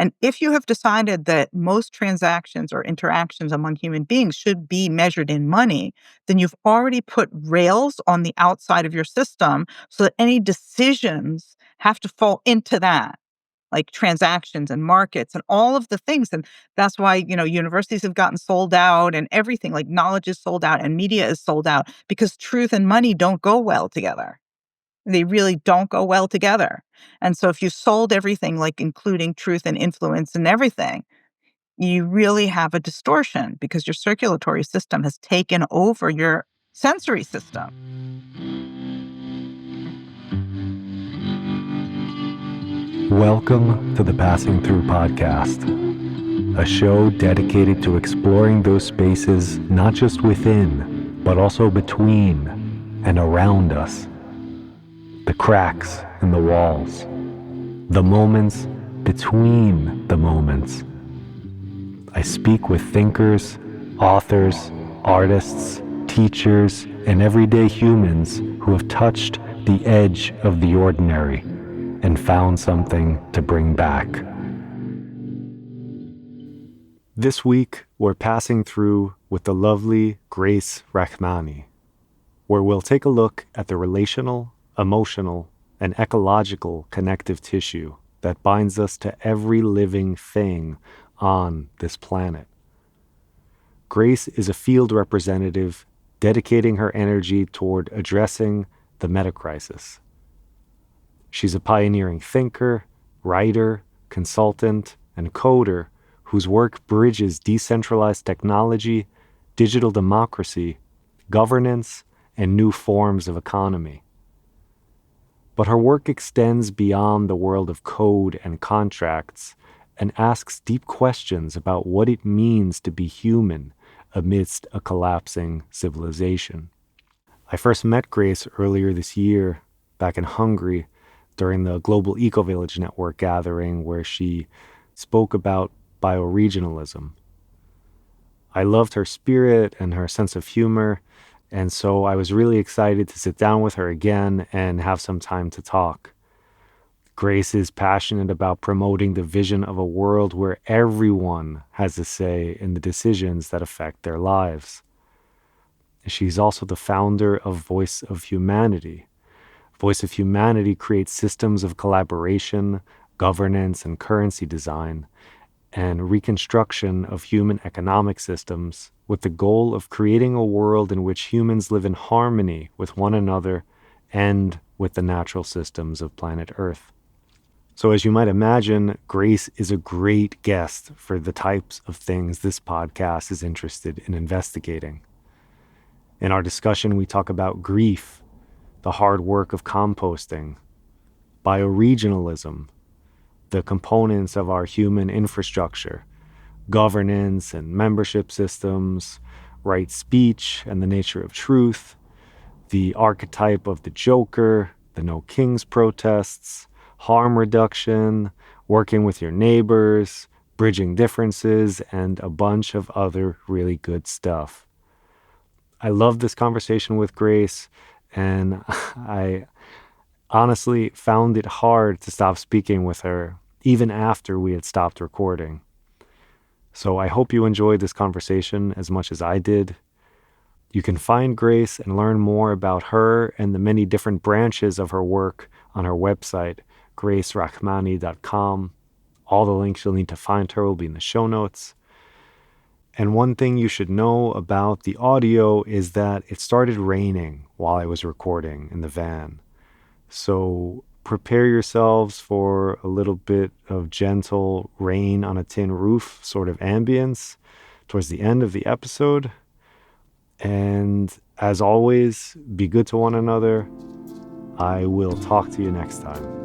And if you have decided that most transactions or interactions among human beings should be measured in money, then you've already put rails on the outside of your system so that any decisions have to fall into that, like transactions and markets and all of the things. And that's why, universities have gotten sold out and everything, like knowledge is sold out and media is sold out, because truth and money don't go well together. They really don't go well together. And so if you sold everything, like including truth and influence and everything, you really have a distortion because your circulatory system has taken over your sensory system. Welcome to the Passing Through podcast, a show dedicated to exploring those spaces not just within, but also between and around us. The cracks in the walls, the moments between the moments. I speak with thinkers, authors, artists, teachers, and everyday humans who have touched the edge of the ordinary and found something to bring back. This week, we're passing through with the lovely Grace Rachmany, where we'll take a look at the relational, emotional, and ecological connective tissue that binds us to every living thing on this planet. Grace is a field representative dedicating her energy toward addressing the metacrisis. She's a pioneering thinker, writer, consultant, and coder whose work bridges decentralized technology, digital democracy, governance, and new forms of economy. But her work extends beyond the world of code and contracts and asks deep questions about what it means to be human amidst a collapsing civilization. I first met Grace earlier this year, back in Hungary, during the Global Eco-Village Network gathering where she spoke about bioregionalism. I loved her spirit and her sense of humor, and so I was really excited to sit down with her again and have some time to talk. Grace is passionate about promoting the vision of a world where everyone has a say in the decisions that affect their lives. She's also the founder of Voice of Humanity. Voice of Humanity creates systems of collaboration, governance, and currency design, and reconstruction of human economic systems with the goal of creating a world in which humans live in harmony with one another and with the natural systems of planet Earth. So as you might imagine, Grace is a great guest for the types of things this podcast is interested in investigating. In our discussion, we talk about grief, the hard work of composting, bioregionalism, the components of our human infrastructure, governance and membership systems, right speech and the nature of truth, the archetype of the Joker, the No Kings protests, harm reduction, working with your neighbors, bridging differences, and a bunch of other really good stuff. I love this conversation with Grace, and I honestly found it hard to stop speaking with her, even after we had stopped recording. So I hope you enjoyed this conversation as much as I did. You can find Grace and learn more about her and the many different branches of her work on her website, gracerachmany.com. All the links you'll need to find her will be in the show notes. And one thing you should know about the audio is that it started raining while I was recording in the van. So prepare yourselves for a little bit of gentle rain on a tin roof sort of ambience towards the end of the episode. And as always, be good to one another. I will talk to you next time.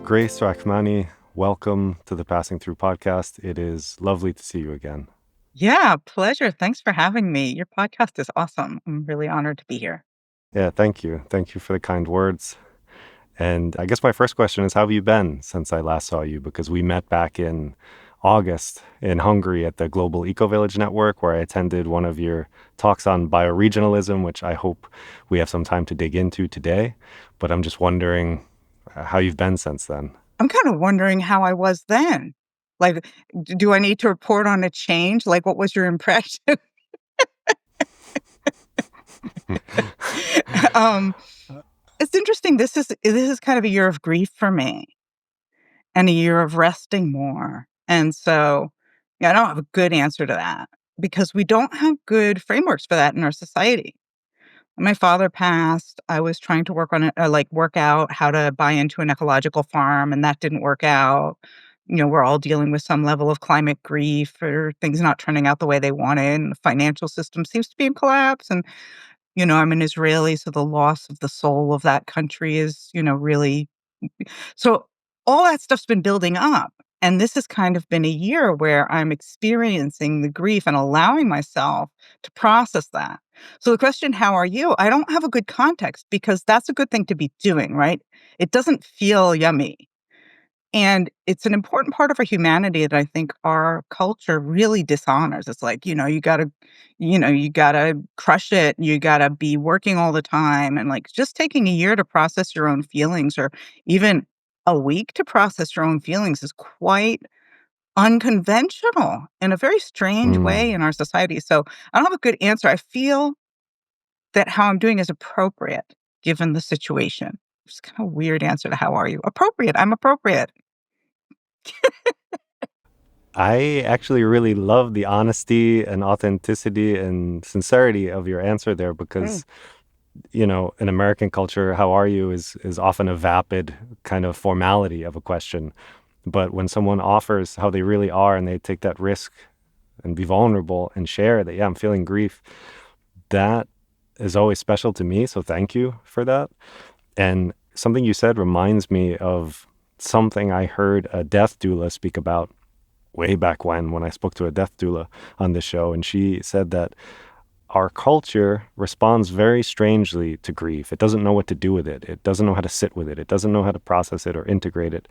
Grace Rachmany, welcome to the Passing Through podcast. It is lovely to see you again. Yeah, pleasure. Thanks for having me. Your podcast is awesome. I'm really honored to be here. Yeah, thank you. Thank you for the kind words. And I guess my first question is, how have you been since I last saw you? Because we met back in August in Hungary at the Global Eco Village Network, where I attended one of your talks on bioregionalism, which I hope we have some time to dig into today. But I'm just wondering how you've been since then. I'm kind of wondering how I was then. Like, do I need to report on a change? Like, what was your impression? um, it's interesting. This is kind of a year of grief for me and a year of resting more. And so, yeah, I don't have a good answer to that because we don't have good frameworks for that in our society. When my father passed, I was trying to work on it, like work out how to buy into an ecological farm, and that didn't work out. We're all dealing with some level of climate grief or things not turning out the way they wanted. And the financial system seems to be in collapse. And, I'm an Israeli, so the loss of the soul of that country is, really so all that stuff's been building up. And this has kind of been a year where I'm experiencing the grief and allowing myself to process that. So the question, how are you? I don't have a good context because that's a good thing to be doing, right? It doesn't feel yummy. And it's an important part of our humanity that I think our culture really dishonors. It's like, you gotta crush it. You gotta be working all the time. And like just taking a year to process your own feelings or even a week to process your own feelings is quite unconventional in a very strange way Mm. in our society. So I don't have a good answer. I feel that how I'm doing is appropriate given the situation. It's kind of a weird answer to how are you? Appropriate. I'm appropriate. I actually really love the honesty and authenticity and sincerity of your answer there because, in American culture, how are you is often a vapid kind of formality of a question. But when someone offers how they really are and they take that risk and be vulnerable and share that, yeah, I'm feeling grief, that is always special to me. So thank you for that. And something you said reminds me of something I heard a death doula speak about way back when I spoke to a death doula on this show. And she said that our culture responds very strangely to grief. It doesn't know what to do with it. It doesn't know how to sit with it. It doesn't know how to process it or integrate it.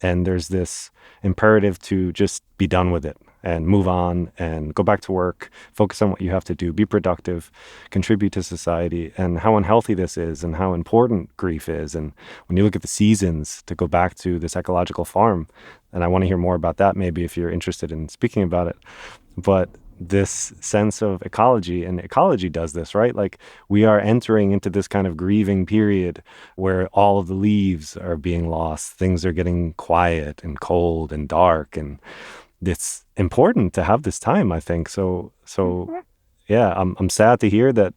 And there's this imperative to just be done with it and move on and go back to work, focus on what you have to do, be productive, contribute to society, and how unhealthy this is and how important grief is. And when you look at the seasons, to go back to this ecological farm, and I want to hear more about that maybe if you're interested in speaking about it. But this sense of ecology, and ecology does this, right? Like we are entering into this kind of grieving period where all of the leaves are being lost, things are getting quiet and cold and dark, and it's important to have this time, I think. So Mhm. yeah, I'm sad to hear that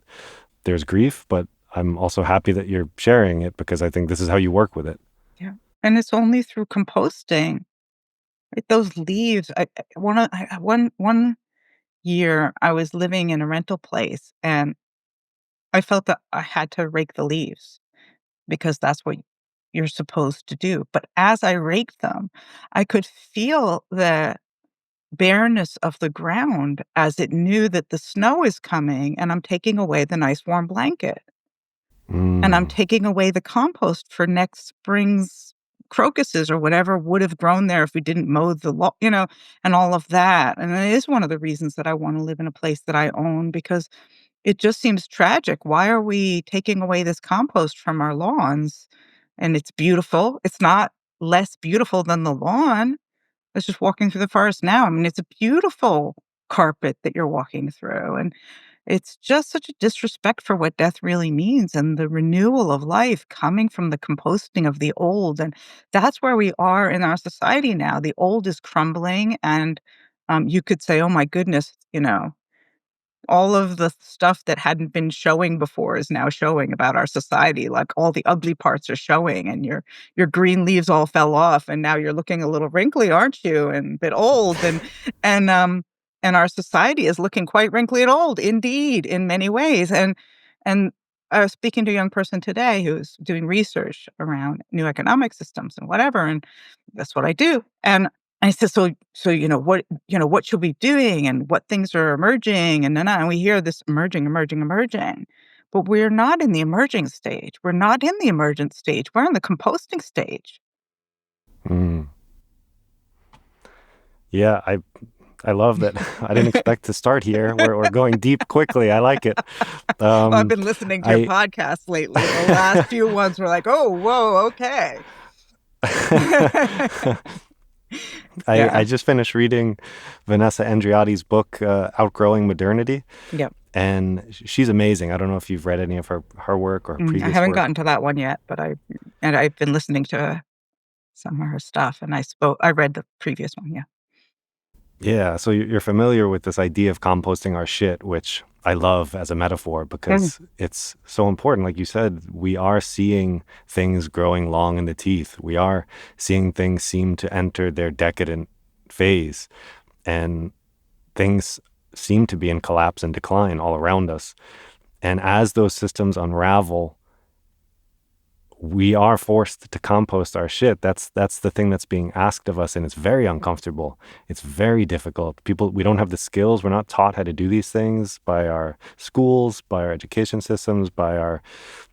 there's grief, but I'm also happy that you're sharing it because I think this is how you work with it. Yeah, and it's only through composting, right? Those leaves, one year, I was living in a rental place, and I felt that I had to rake the leaves because that's what you're supposed to do, but as I raked them, I could feel the bareness of the ground as it knew that the snow is coming, and I'm taking away the nice warm blanket. And I'm Mm. taking away the compost for next spring's crocuses or whatever would have grown there if we didn't mow the and all of that. And it is one of the reasons that I wanna live in a place that I own because it just seems tragic. Why are we taking away this compost from our lawns? And it's beautiful. It's not less beautiful than the lawn. I was just walking through the forest now. I mean, it's a beautiful carpet that you're walking through, and it's just such a disrespect for what death really means and the renewal of life coming from the composting of the old, and that's where we are in our society now. The old is crumbling, and, you could say, "Oh my goodness," all of the stuff that hadn't been showing before is now showing about our society, like, all the ugly parts are showing, and your green leaves all fell off, and now you're looking a little wrinkly, aren't you, and a bit old, and, um, and our society is looking quite wrinkly and old, indeed, in many ways, and I was speaking to a young person today who's doing research around new economic systems and whatever, and that's what I do, and I said, "So, what should we be doing and what things are emerging?" And we hear this emerging, emerging, emerging, but we're not in the emerging stage. We're not in the emergent stage. We're in the composting stage. Mm. Yeah, I love that. I didn't expect to start here. We're going deep quickly. I like it. Well, I've Um, been listening to your I podcast lately. The last few ones were like, oh, whoa, okay. I Yeah. just finished reading Vanessa Andreotti's book, Outgrowing Modernity, Yep. and she's amazing. I don't know if you've read any of her work or her I previous haven't work. gotten to that one yet, but I've been listening to some of her stuff, and I read the previous one, yeah. Yeah, so you're familiar with this idea of composting our shit, which I love as a metaphor Mm, because it's so important. Like you said, we are seeing things growing long in the teeth. We are seeing things seem to enter their decadent phase, and things seem to be in collapse and decline all around us. And as those systems unravel, we are forced to compost our shit. That's the thing that's being asked of us, and it's very uncomfortable. It's very difficult. We don't have the skills. We're not taught how to do these things by our schools, by our education systems, by our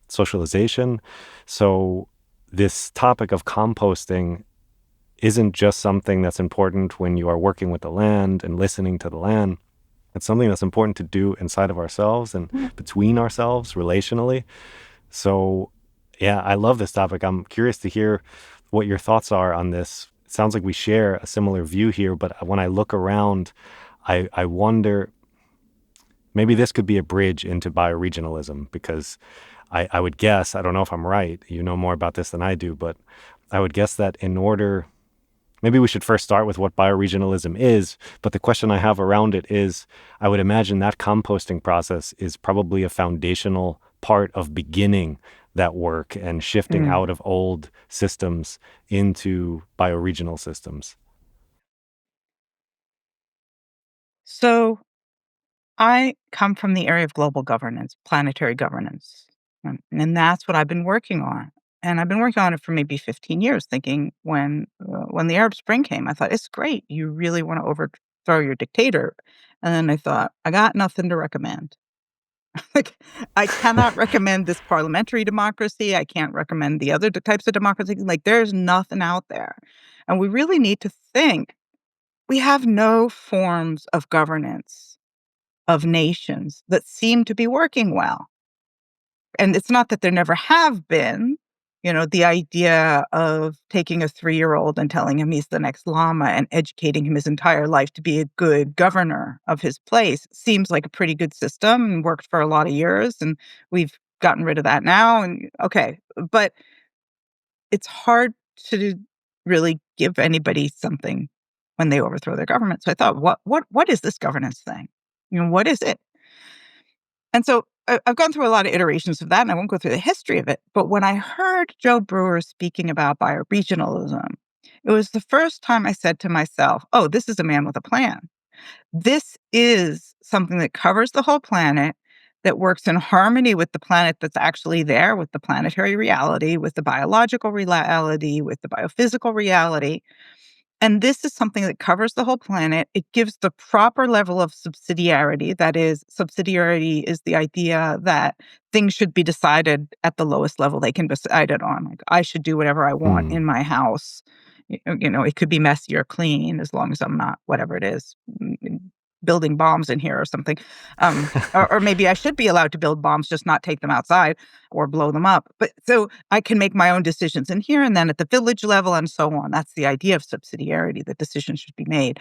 socialization. So this topic of composting isn't just something that's important when you are working with the land and listening to the land. It's something that's important to do inside of ourselves and mm. between ourselves relationally. So, yeah, I love this topic. I'm curious to hear what your thoughts are on this. It sounds like we share a similar view here, but when I look around, I wonder maybe this could be a bridge into bioregionalism because I would guess, I don't know if I'm right, you know more about this than I do, but I would guess that in order maybe we should first start with what bioregionalism is. But the question I have around it is I would imagine that composting process is probably a foundational part of beginning that work and shifting Mm. out of old systems into bioregional systems. So I come from the area of global governance, planetary governance, and that's what I've been working on. And I've been working on it for maybe 15 years, thinking when the Arab Spring came, I thought, "It's great. You really wanna overthrow your dictator." And then I thought, "I got nothing to recommend." Like, I cannot recommend this parliamentary democracy. I can't recommend the other types of democracy. Like, there's nothing out there. And we really need to think. We have no forms of governance of nations that seem to be working well. And it's not that there never have been. The idea of taking a 3-year-old and telling him he's the next llama and educating him his entire life to be a good governor of his place seems like a pretty good system and worked for a lot of years, and we've gotten rid of that now, and okay. But it's hard to really give anybody something when they overthrow their government. So I thought, what is this governance thing? What is it? And so I've gone through a lot of iterations of that, and I won't go through the history of it. But when I heard Joe Brewer speaking about bioregionalism, it was the first time I said to myself, oh, this is a man with a plan. This is something that covers the whole planet, that works in harmony with the planet that's actually there, with the planetary reality, with the biological reality, with the biophysical reality. And this is something that covers the whole planet. It gives the proper level of subsidiarity. That is, subsidiarity is the idea that things should be decided at the lowest level they can be decided on. Like, I should do whatever I want Hmm. in my house. It could be messy or clean as long as I'm not, whatever it is, building bombs in here or something. Or maybe I should be allowed to build bombs, just not take them outside or blow them up. But so I can make my own decisions in here and then at the village level and so on. That's the idea of subsidiarity, that decisions should be made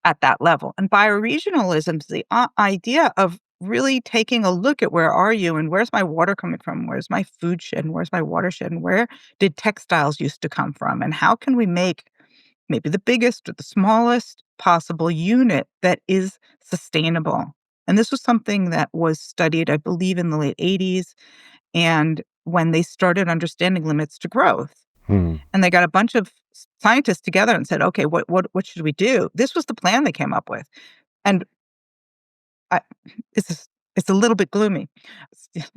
at that level. And bioregionalism is the idea of really taking a look at where are you and where's my water coming from? Where's my food shed? And where's my watershed? And where did textiles used to come from? And how can we make maybe the biggest or the smallest possible unit that is sustainable? And this was something that was studied, I believe, in the late 80s, and when they started understanding limits to growth. Hmm. And they got a bunch of scientists together and said, "Okay, what should we do?" This was the plan they came up with. And I it's just it's a little bit gloomy.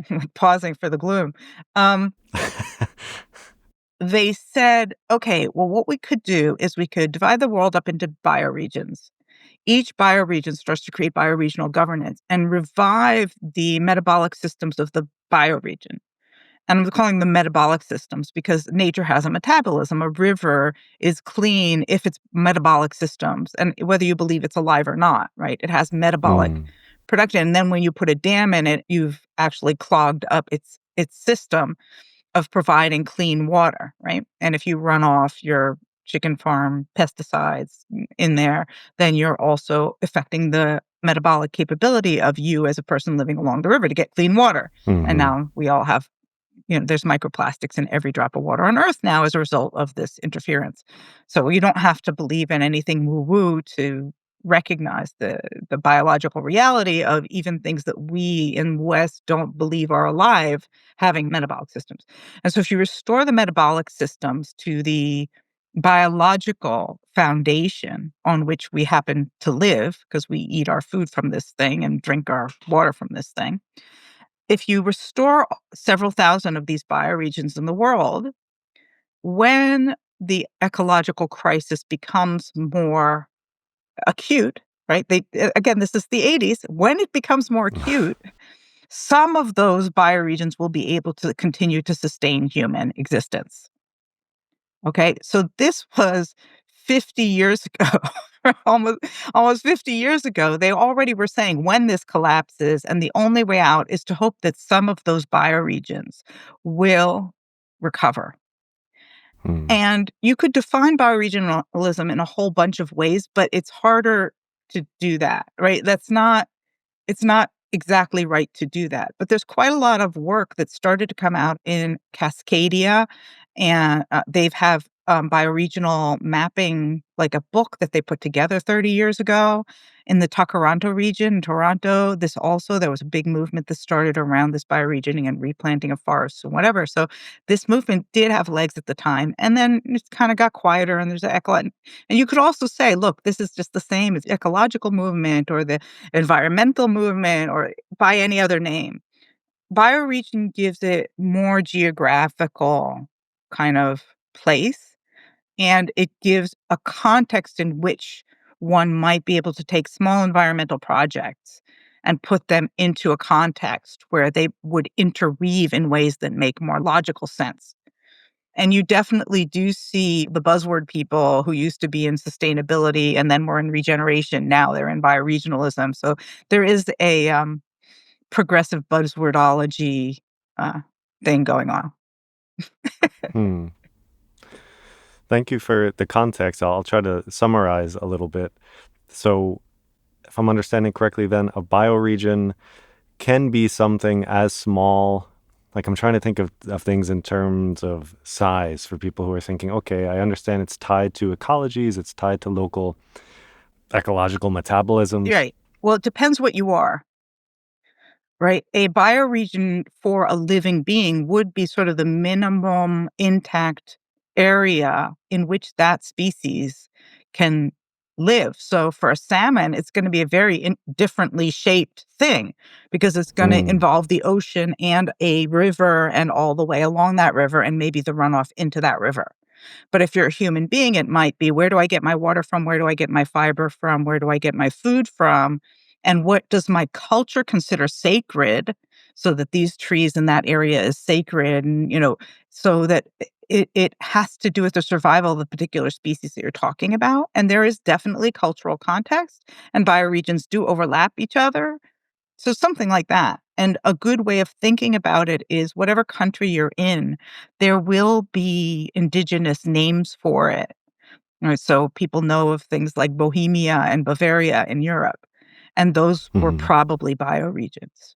Like pausing for the gloom. Um, they said, "Okay, well, what we could do is we could divide the world up into bioregions. Each bioregion starts to create bioregional governance and revive the metabolic systems of the bioregion. And I'm calling them metabolic systems because nature has a metabolism. A river is clean if it's metabolic systems, and whether you believe it's alive or not, right? It has metabolic Mm. production. And then when you put a dam in it, you've actually clogged up its system of providing clean water, right? And if you run off your chicken farm pesticides in there, then you're also affecting the metabolic capability of you as a person living along the river to get clean water. And Hmm. now we all have, there's microplastics in every drop of water on Earth now as a result of this interference. So you don't have to believe in anything woo-woo to recognize the biological reality of even things that we in the West don't believe are alive having metabolic systems. And so if you restore the metabolic systems to the biological foundation on which we happen to live, because we eat our food from this thing and drink our water from this thing, if you restore several thousand of these bioregions in the world, when the ecological crisis becomes more acute, right? Again, this is the 80s. When it becomes more acute, some of those bioregions will be able to continue to sustain human existence. Okay, so this was 50 years ago, almost almost 50 years ago. They already were saying when this collapses, and the only way out is to hope that some of those bioregions will recover. Hmm. And you could define bioregionalism in a whole bunch of ways, but it's harder to do that, right? It's not exactly right to do that. But there's quite a lot of work that started to come out in Cascadia, and they've have bioregional mapping, like a book that they put together 30 years ago in the Takaranto region in Toronto. There was a big movement that started around this bioregioning and replanting of forests and whatever. So this movement did have legs at the time, and then it kind of got quieter. And there's an and you could also say, look, this is just the same as ecological movement or the environmental movement or by any other name. Bioregion gives it more geographical kind of place, and it gives a context in which one might be able to take small environmental projects and put them into a context where they would interweave in ways that make more logical sense. And you definitely do see the buzzword people who used to be in sustainability and then were in regeneration. Now they're in bioregionalism. So there is a progressive buzzwordology uh, thing going on. Hmm. Thank you for the context. I'll try to summarize a little bit. So, if I'm understanding correctly, then a bioregion can be something as small. Like, I'm trying to think of things in terms of size for people who are thinking, okay, I understand it's tied to ecologies, it's tied to local ecological metabolisms. Right. Well, it depends what you are. Right? A bioregion for a living being would be sort of the minimum intact area in which that species can live. So for a salmon, it's going to be a very differently shaped thing because it's going to Mm. involve the ocean and a river and all the way along that river and maybe the runoff into that river. But if you're a human being, it might be, where do I get my water from? Where do I get my fiber from? Where do I get my food from? And what does my culture consider sacred so that these trees in that area is sacred? And, so that it has to do with the survival of the particular species that you're talking about. And there is definitely cultural context, and bioregions do overlap each other. So something like that. And a good way of thinking about it is whatever country you're in, there will be indigenous names for it. Right? So people know of things like Bohemia and Bavaria in Europe, and those were Hmm. probably bioregions.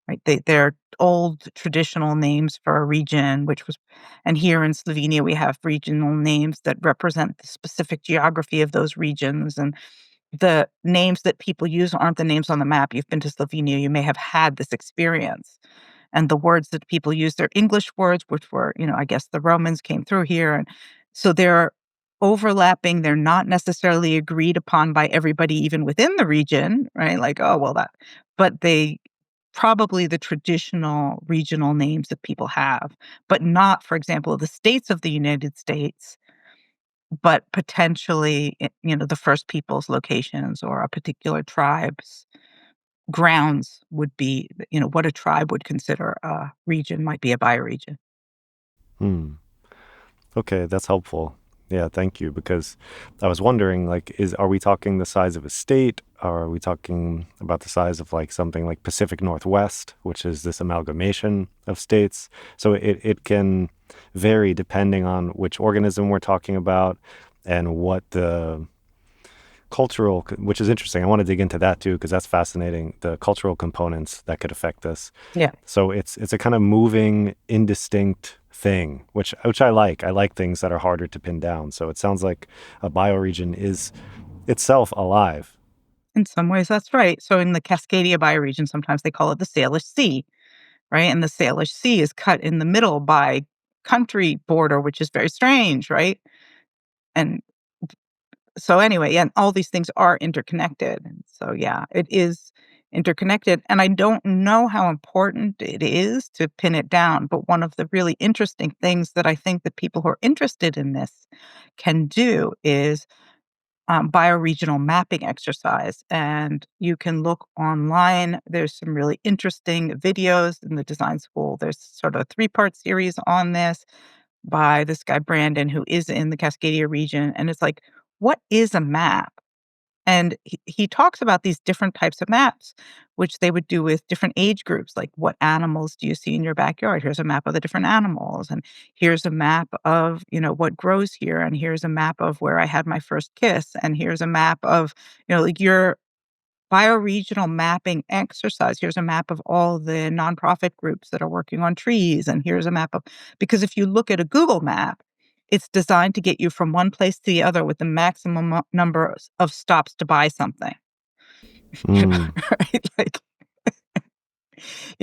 Right? They're old traditional names for a region, and here in Slovenia we have regional names that represent the specific geography of those regions, and the names that people use aren't the names on the map. You've been to Slovenia, you may have had this experience. And the words that people use, they're English words, which were, I guess the Romans came through here. And so they're overlapping. They're not necessarily agreed upon by everybody, even within the region, right? Like, oh, well, but they probably the traditional regional names that people have, but not, for example, the states of the United States, but potentially, the First Peoples locations or a particular tribes grounds would be, what a tribe would consider a region might be a bioregion. Hmm. Okay, that's helpful. Yeah, thank you. Because I was wondering, like, are we talking the size of a state? Or are we talking about the size of like something like Pacific Northwest, which is this amalgamation of states? So it can vary depending on which organism we're talking about and what the cultural, which is interesting. I want to dig into that too, because that's fascinating. The cultural components that could affect this. Yeah. So it's a kind of moving, indistinct thing, which I like. I like things that are harder to pin down. So it sounds like a bioregion is itself alive. In some ways, that's right. So in the Cascadia bioregion, sometimes they call it the Salish Sea, right? And the Salish Sea is cut in the middle by country border, which is very strange, right? And so anyway, and all these things are interconnected. And so yeah, it is interconnected. And I don't know how important it is to pin it down, but one of the really interesting things that I think that people who are interested in this can do is bioregional mapping exercise. And you can look online. There's some really interesting videos in the design school. There's sort of a three-part series on this by this guy, Brandon, who is in the Cascadia region. And it's like, what is a map? And he talks about these different types of maps, which they would do with different age groups. Like, what animals do you see in your backyard? Here's a map of the different animals. And here's a map of, what grows here. And here's a map of where I had my first kiss. And here's a map of, like your bioregional mapping exercise. Here's a map of all the nonprofit groups that are working on trees. And here's a map of, because if you look at a Google map, it's designed to get you from one place to the other with the maximum number of stops to buy something. Mm, Right? Like,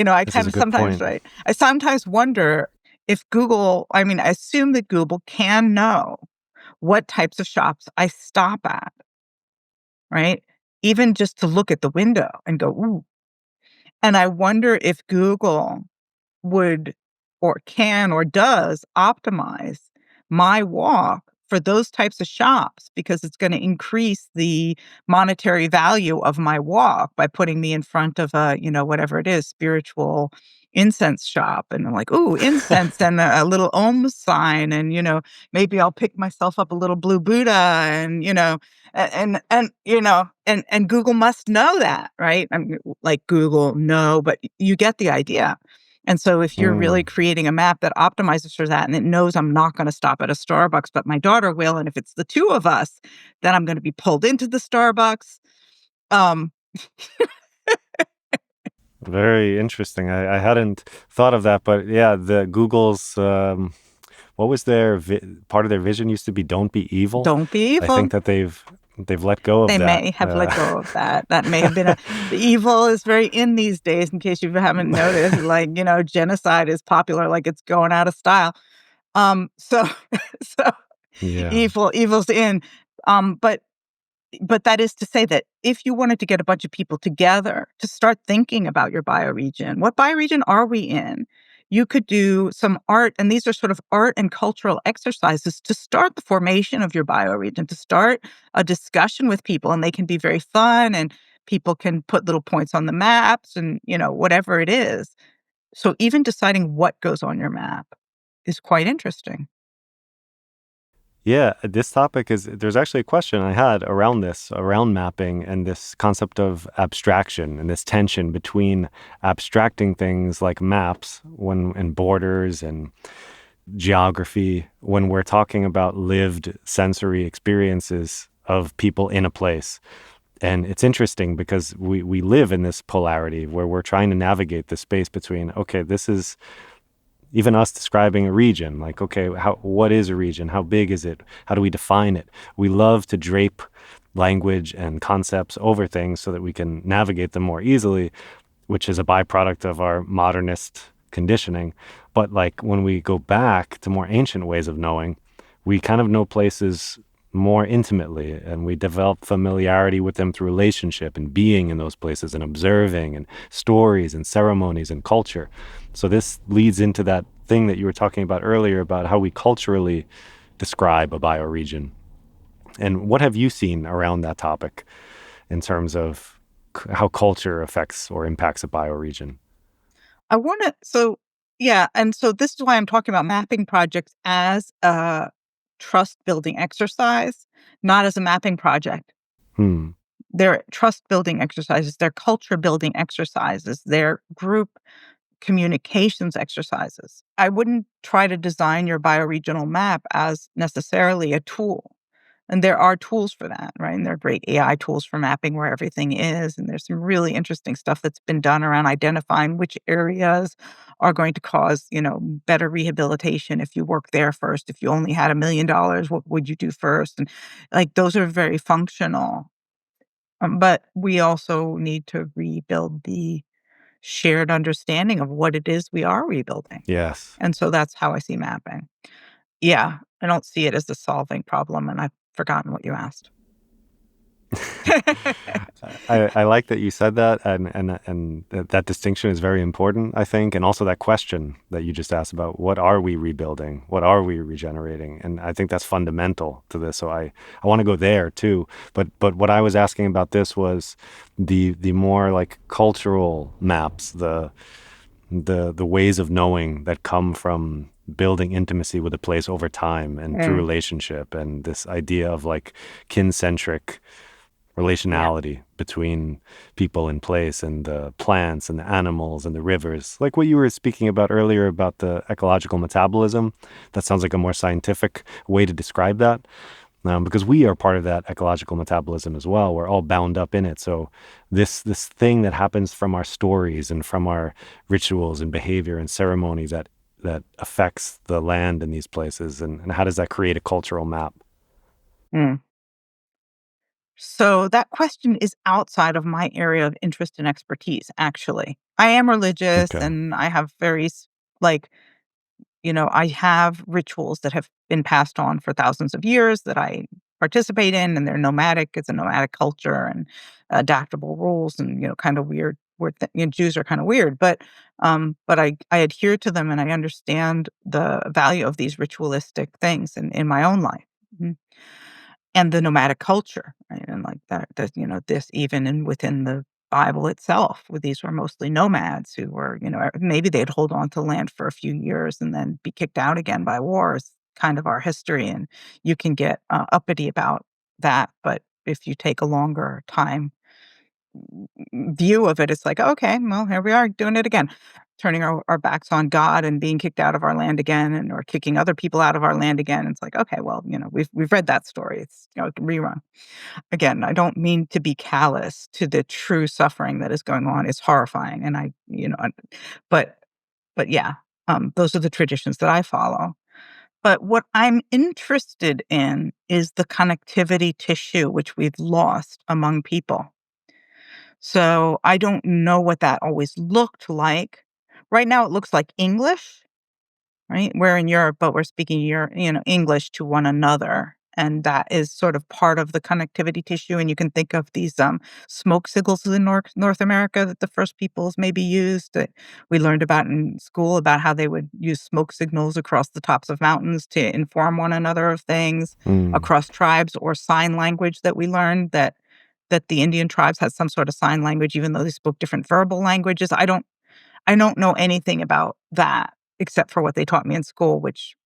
I this is kind a of good sometimes, point. right? I sometimes wonder if Google, I mean, I assume that Google can know what types of shops I stop at, right? Even just to look at the window and go, ooh. And I wonder if Google would or can or does optimize my walk for those types of shops because it's going to increase the monetary value of my walk by putting me in front of a, whatever it is, spiritual incense shop. And I'm like, ooh, incense and a little Om sign. And, maybe I'll pick myself up a little blue Buddha and, and Google must know that, right? I mean, like Google, no, but you get the idea. And so if you're really Mm. creating a map that optimizes for that and it knows I'm not going to stop at a Starbucks, but my daughter will, and if it's the two of us, then I'm going to be pulled into the Starbucks. Um, Very interesting. I hadn't thought of that, but yeah, the Google's what was their part of their vision used to be "Don't be evil." don't be I evil. think that they've let go of They that. may have let go of that. That may have been the evil is very in these days, in case you haven't noticed, like, genocide is popular, like it's going out of style. So, so Yeah. evil's in. But that is to say that if you wanted to get a bunch of people together to start thinking about your bioregion, what bioregion are we in? You could do some art, and these are sort of art and cultural exercises to start the formation of your bioregion, to start a discussion with people, and they can be very fun, and people can put little points on the maps and, whatever it is. So even deciding what goes on your map is quite interesting. Yeah, this topic is there's actually a question I had around this, around mapping and this concept of abstraction and this tension between abstracting things like maps when and borders and geography when we're talking about lived sensory experiences of people in a place. And it's interesting because we live in this polarity where we're trying to navigate the space between, okay, this is even us describing a region, like, okay, what is a region? How big is it? How do we define it? We love to drape language and concepts over things so that we can navigate them more easily, which is a byproduct of our modernist conditioning. But like when we go back to more ancient ways of knowing, we kind of know places more intimately and we develop familiarity with them through relationship and being in those places and observing and stories and ceremonies and culture. So this leads into that thing that you were talking about earlier about how we culturally describe a bioregion. And what have you seen around that topic in terms of how culture affects or impacts a bioregion. I wanna so yeah, and so this is why I'm talking about mapping projects as a trust building exercise, not as a mapping project. Hmm. They're trust building exercises, they're culture building exercises, they're group communications exercises. I wouldn't try to design your bioregional map as necessarily a tool. And there are tools for that, right? And there are great AI tools for mapping where everything is. And there's some really interesting stuff that's been done around identifying which areas are going to cause, better rehabilitation if you work there first. If you only had $1 million, what would you do first? And like those are very functional. But we also need to rebuild the shared understanding of what it is we are rebuilding. Yes. And so that's how I see mapping. Yeah, I don't see it as a solving problem, and I've forgotten what you asked. I like that you said that, and that distinction is very important, I think, and also that question that you just asked about what are we rebuilding, what are we regenerating, and I think that's fundamental to this. So I want to go there too, but what I was asking about this was the more like cultural maps, the ways of knowing that come from building intimacy with a place over time and through Mm, relationship, and this idea of like kin-centric yeah. relationality between people in place and the plants and the animals and the rivers. Like what you were speaking about earlier about the ecological metabolism, that sounds like a more scientific way to describe that. Because we are part of that ecological metabolism as well. We're all bound up in it. So this thing that happens from our stories and from our rituals and behavior and ceremony that affects the land in these places, and how does that create a cultural map? Mm. So that question is outside of my area of interest and expertise, actually. I am religious Okay. and I have like, I have rituals that have been passed on for thousands of years that I participate in, and they're nomadic. It's a nomadic culture and adaptable rules, and kind of weird. Jews are kind of weird, but I adhere to them, and I understand the value of these ritualistic things in my own life. Mhm. And the nomadic culture, right? And like that, this even within the Bible itself, where these were mostly nomads who were, maybe they'd hold on to land for a few years and then be kicked out again by wars, kind of our history. And you can get uppity about that. But if you take a longer time view of it, it's like, okay, well, here we are doing it again, turning our backs on God and being kicked out of our land again, and or kicking other people out of our land again. It's like, okay, well, we've read that story. It's a rerun. Again, I don't mean to be callous to the true suffering that is going on. It's horrifying, and but but yeah, those are the traditions that I follow. But what I'm interested in is the connectivity tissue which we've lost among people. So, I don't know what that always looked like. Right now, it looks like English, right? We're in Europe, but we're speaking English to one another, and that is sort of part of the connectivity tissue, and you can think of these, smoke signals in North America that the first peoples maybe used, that we learned about in school, about how they would use smoke signals across the tops of mountains to inform one another of things, Mm. across tribes, or sign language that we learned that the Indian tribes had some sort of sign language even though they spoke different verbal languages. I don't know anything about that except for what they taught me in school, which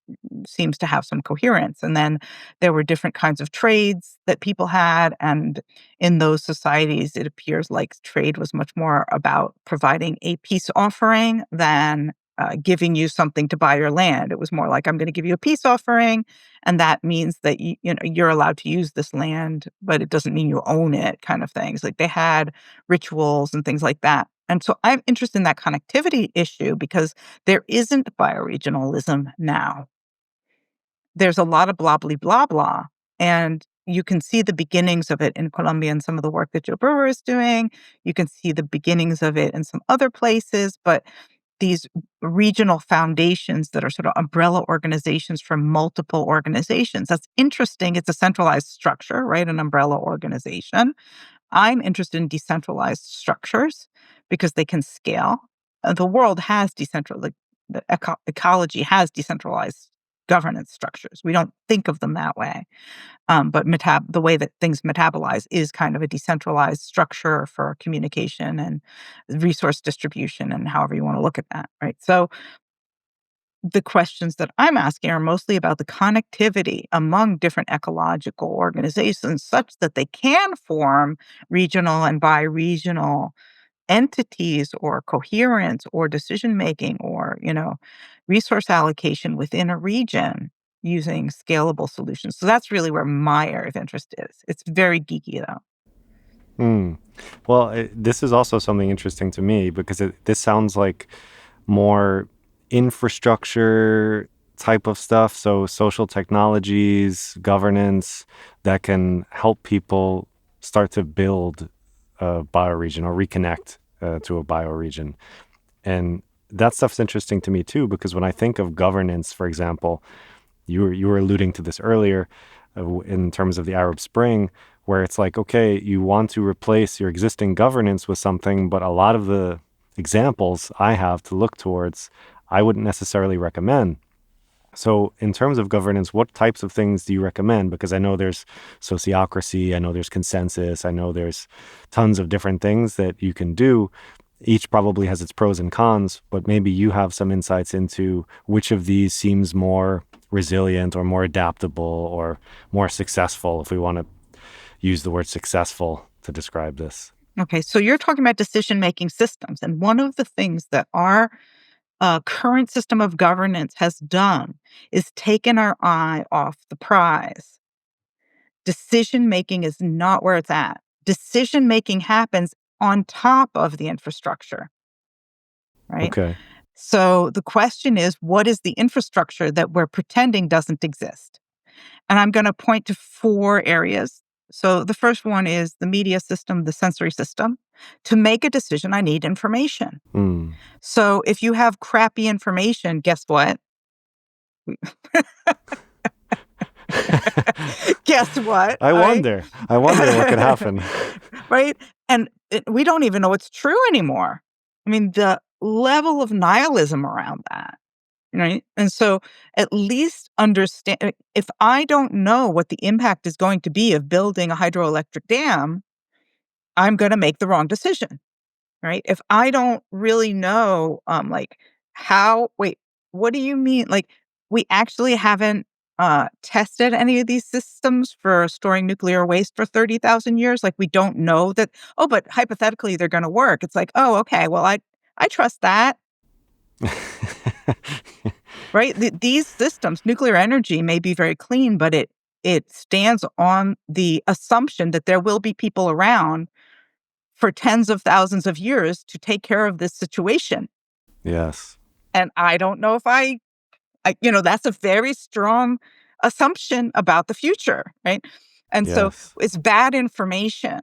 seems to have some coherence. And then there were different kinds of trades that people had. And in those societies, it appears like trade was much more about providing a peace offering than giving you something to buy your land. It was more like, I'm going to give you a peace offering. And that means that you're allowed to use this land, but it doesn't mean you own it, kind of things. Like they had rituals and things like that. And so I'm interested in that connectivity issue because there isn't bioregionalism now. There's a lot of blah, blah, blah, blah, and you can see the beginnings of it in Colombia and some of the work that Joe Brewer is doing. You can see the beginnings of it in some other places, but these regional foundations that are sort of umbrella organizations for multiple organizations, that's interesting. It's a centralized structure, right? An umbrella organization. I'm interested in decentralized structures because they can scale. The world has ecology has decentralized governance structures. We don't think of them that way. But the way that things metabolize is kind of a decentralized structure for communication and resource distribution and however you want to look at that, right? So the questions that I'm asking are mostly about the connectivity among different ecological organizations such that they can form regional and bi-regional entities or coherence or decision making or, resource allocation within a region using scalable solutions. So that's really where my area of interest is. It's very geeky though. Hmm. Well, this is also something interesting to me because this sounds like more infrastructure type of stuff. So social technologies, governance that can help people start to build a bioregion or reconnect to a bioregion. And that stuff's interesting to me too, because when I think of governance, for example, you were alluding to this earlier in terms of the Arab Spring, where it's like, okay, you want to replace your existing governance with something, but a lot of the examples I have to look towards, I wouldn't necessarily recommend. So, in terms of governance, what types of things do you recommend? Because I know there's sociocracy, I know there's consensus, I know there's tons of different things that you can do. Each probably has its pros and cons, but maybe you have some insights into which of these seems more resilient or more adaptable or more successful, if we want to use the word successful to describe this. Okay, so you're talking about decision-making systems. And one of the things that our current system of governance has done is taken our eye off the prize. Decision-making is not where it's at. Decision-making happens on top of the infrastructure, right? Okay. So the question is, what is the infrastructure that we're pretending doesn't exist? And I'm going to point to 4 areas. So the first one is the media system, the sensory system. To make a decision, I need information. Mm. So if you have crappy information, guess what? Guess what? I wonder. I wonder what could happen. Right? And we don't even know it's true anymore. I mean, the level of nihilism around that, right? And so at least understand if I don't know what the impact is going to be of building a hydroelectric dam, I'm going to make the wrong decision. Right? If I don't really know, what do you mean? Like, we actually haven't tested any of these systems for storing nuclear waste for 30,000 years. Like, we don't know that, oh, but hypothetically they're going to work. It's like, oh, okay, well, I trust that. Right? These systems, nuclear energy may be very clean, but it stands on the assumption that there will be people around for tens of thousands of years to take care of this situation. Yes. And I don't know if that's a very strong assumption about the future, right? And so Yes. it's bad information,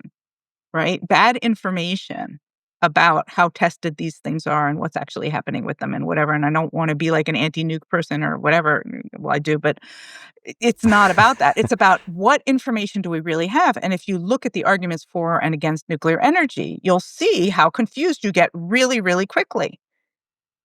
right? Bad information about how tested these things are and what's actually happening with them and whatever. And I don't want to be like an anti-nuke person or whatever. Well, I do, but it's not about that. It's about what information do we really have? And if you look at the arguments for and against nuclear energy, you'll see how confused you get really, really quickly.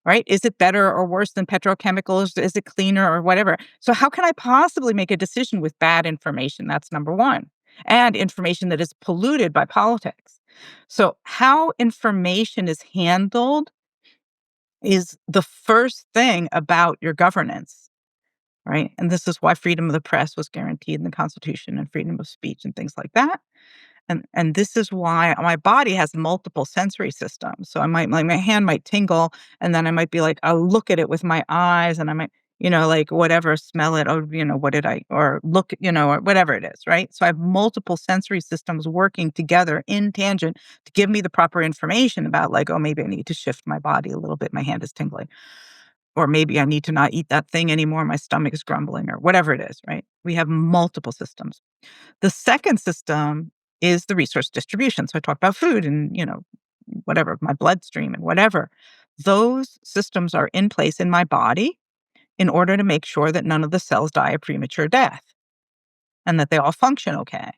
Right? Is it better or worse than petrochemicals? Is it cleaner or whatever? So how can I possibly make a decision with bad information? That's number one. And information that is polluted by politics. So how information is handled is the first thing about your governance, right? And this is why freedom of the press was guaranteed in the Constitution and freedom of speech and things like that. And this is why my body has multiple sensory systems. So I might like my hand might tingle, and then I might be like, I'll look at it with my eyes, and I might, like whatever, smell it, or what did I, or look, or whatever it is, right? So I have multiple sensory systems working together in tangent to give me the proper information about like, oh, maybe I need to shift my body a little bit. My hand is tingling. Or maybe I need to not eat that thing anymore. My stomach is grumbling, or whatever it is, right? We have multiple systems. The second system is the resource distribution. So I talked about food and, whatever, my bloodstream and whatever. Those systems are in place in my body in order to make sure that none of the cells die a premature death and that they all function okay.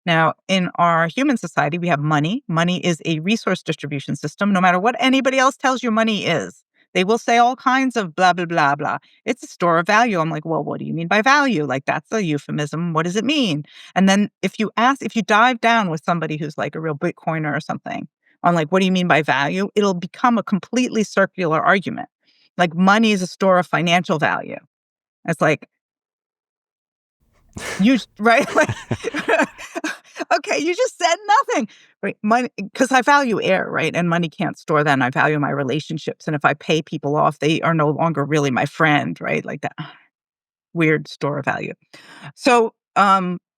Now, in our human society, we have money. Money is a resource distribution system, no matter what anybody else tells you money is. They will say all kinds of blah, blah, blah, blah. It's a store of value. I'm like, well, what do you mean by value? Like, that's a euphemism. What does it mean? And then if you dive down with somebody who's like a real Bitcoiner or something on like, what do you mean by value? It'll become a completely circular argument. Like, money is a store of financial value. It's like, right? Like, okay, you just said nothing. Right? Money, because I value air, right? And money can't store that. And I value my relationships. And if I pay people off, they are no longer really my friend, right? Like that weird store of value. So,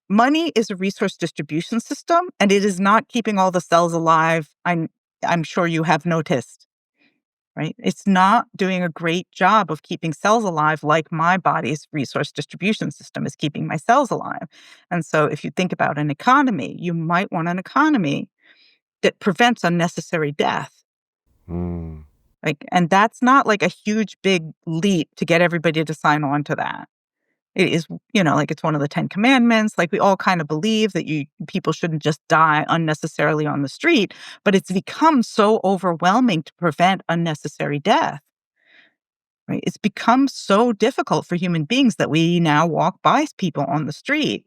money is a resource distribution system, and it is not keeping all the cells alive. I'm sure you have noticed, right? It's not doing a great job of keeping cells alive like my body's resource distribution system is keeping my cells alive. And so if you think about an economy, you might want an economy that prevents unnecessary death. Mm. Like, and that's not like a huge big leap to get everybody to sign on to that. It is, like it's one of the 10 commandments. Like we all kind of believe that people shouldn't just die unnecessarily on the street, but it's become so overwhelming to prevent unnecessary death. Right? It's become so difficult for human beings that we now walk by people on the street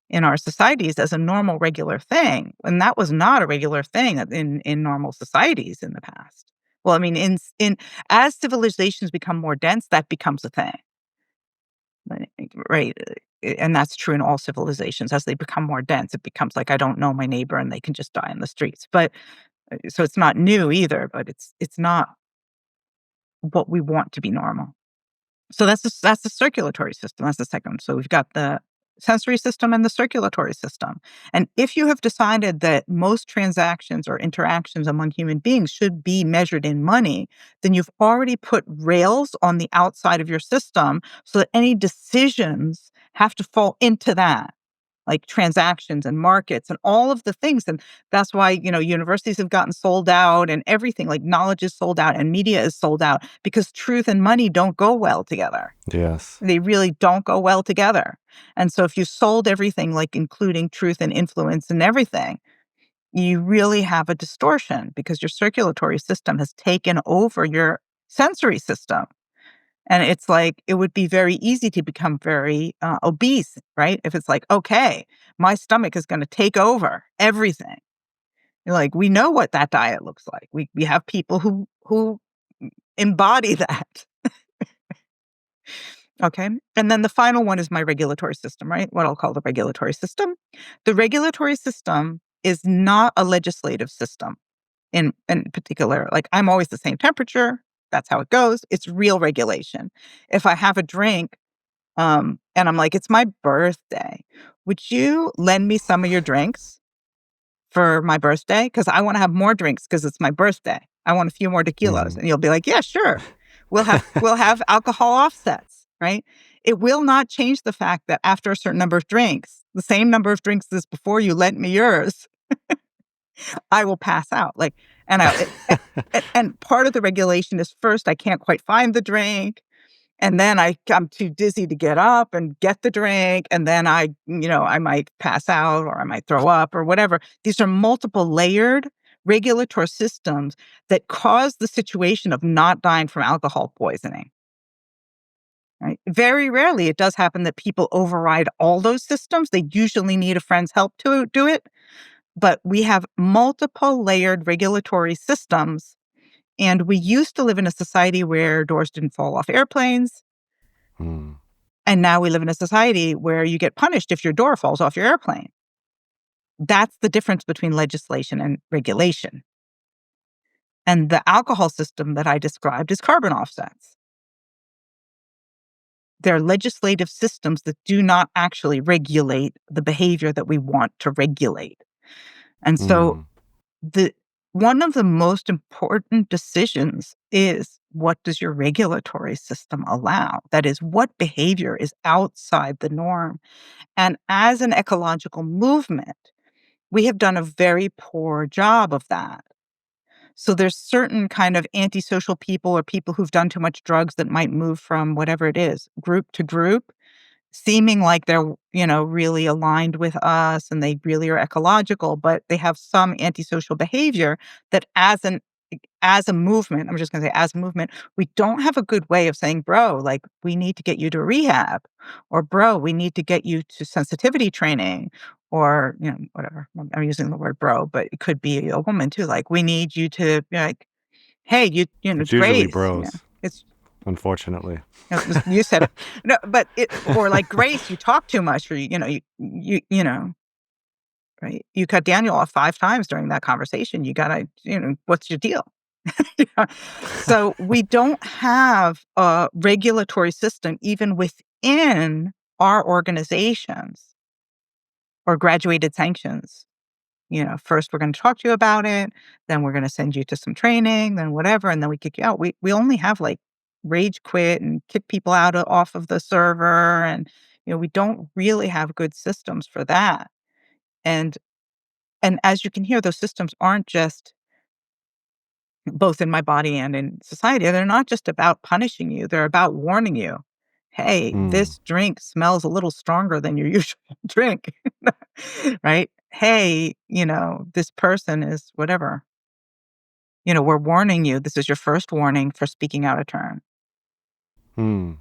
in our societies as a normal, regular thing. And that was not a regular thing in normal societies in the past. Well, I mean, in as civilizations become more dense, that becomes a thing. Right. And that's true in all civilizations. As they become more dense, it becomes like I don't know my neighbor and they can just die in the streets. But so it's not new either, but it's not what we want to be normal. So that's the circulatory system. That's the second one. So we've got the sensory system and the circulatory system. And if you have decided that most transactions or interactions among human beings should be measured in money, then you've already put rails on the outside of your system so that any decisions have to fall into that, like transactions and markets and all of the things. And that's why, universities have gotten sold out and everything, like knowledge is sold out and media is sold out because truth and money don't go well together. Yes. They really don't go well together. And so if you sold everything, like including truth and influence and everything, you really have a distortion because your circulatory system has taken over your sensory system. And it's like, it would be very easy to become very obese, right? If it's like, okay, my stomach is going to take over everything. Like, we know what that diet looks like. We have people who embody that. Okay. And then the final one is my regulatory system, right? What I'll call the regulatory system. The regulatory system is not a legislative system in particular. Like, I'm always the same temperature. That's how it goes. It's real regulation. If I have a drink, and I'm like, it's my birthday. Would you lend me some of your drinks for my birthday? Because I want to have more drinks because it's my birthday. I want a few more tequilas. Mm. And you'll be like, yeah, sure. We'll have alcohol offsets, right? It will not change the fact that after a certain number of drinks, the same number of drinks as before you lent me yours, I will pass out. Like, and part of the regulation is first, I can't quite find the drink. And then I'm too dizzy to get up and get the drink. And then I might pass out or I might throw up or whatever. These are multiple layered regulatory systems that cause the situation of not dying from alcohol poisoning. Right? Very rarely it does happen that people override all those systems. They usually need a friend's help to do it. But we have multiple layered regulatory systems. And we used to live in a society where doors didn't fall off airplanes. Mm. And now we live in a society where you get punished if your door falls off your airplane. That's the difference between legislation and regulation. And the alcohol system that I described is carbon offsets. They're legislative systems that do not actually regulate the behavior that we want to regulate. And so Mm. one of the most important decisions is, what does your regulatory system allow? That is, what behavior is outside the norm? And as an ecological movement, we have done a very poor job of that. So there's certain kind of antisocial people or people who've done too much drugs that might move from whatever it is, group to group, seeming like they're, really aligned with us and they really are ecological, but they have some antisocial behavior that as an as a movement, I'm just gonna say as a movement, we don't have a good way of saying, "Bro, like, we need to get you to rehab," or, "Bro, we need to get you to sensitivity training," or, whatever. I'm using the word "bro," but it could be a woman too, like, "We need you to," be like, "Hey, It's usually Grace," bros, it's unfortunately. you said it. No, but it or like, "Grace, you talk too much," or, right? "You cut Daniel off 5 times during that conversation. You gotta, what's your deal?" Yeah. So we don't have a regulatory system even within our organizations or graduated sanctions. First we're going to talk to you about it, then we're going to send you to some training, then whatever, and then we kick you out. We only have like rage quit and kick people out off of the server, and we don't really have good systems for that. And and as you can hear, those systems aren't just both in my body and in society. They're not just about punishing you, they're about warning you. Hey, Mm, this drink smells a little stronger than your usual drink. Right? Hey, this person is whatever. We're warning you. This is your first warning for speaking out of turn. mm.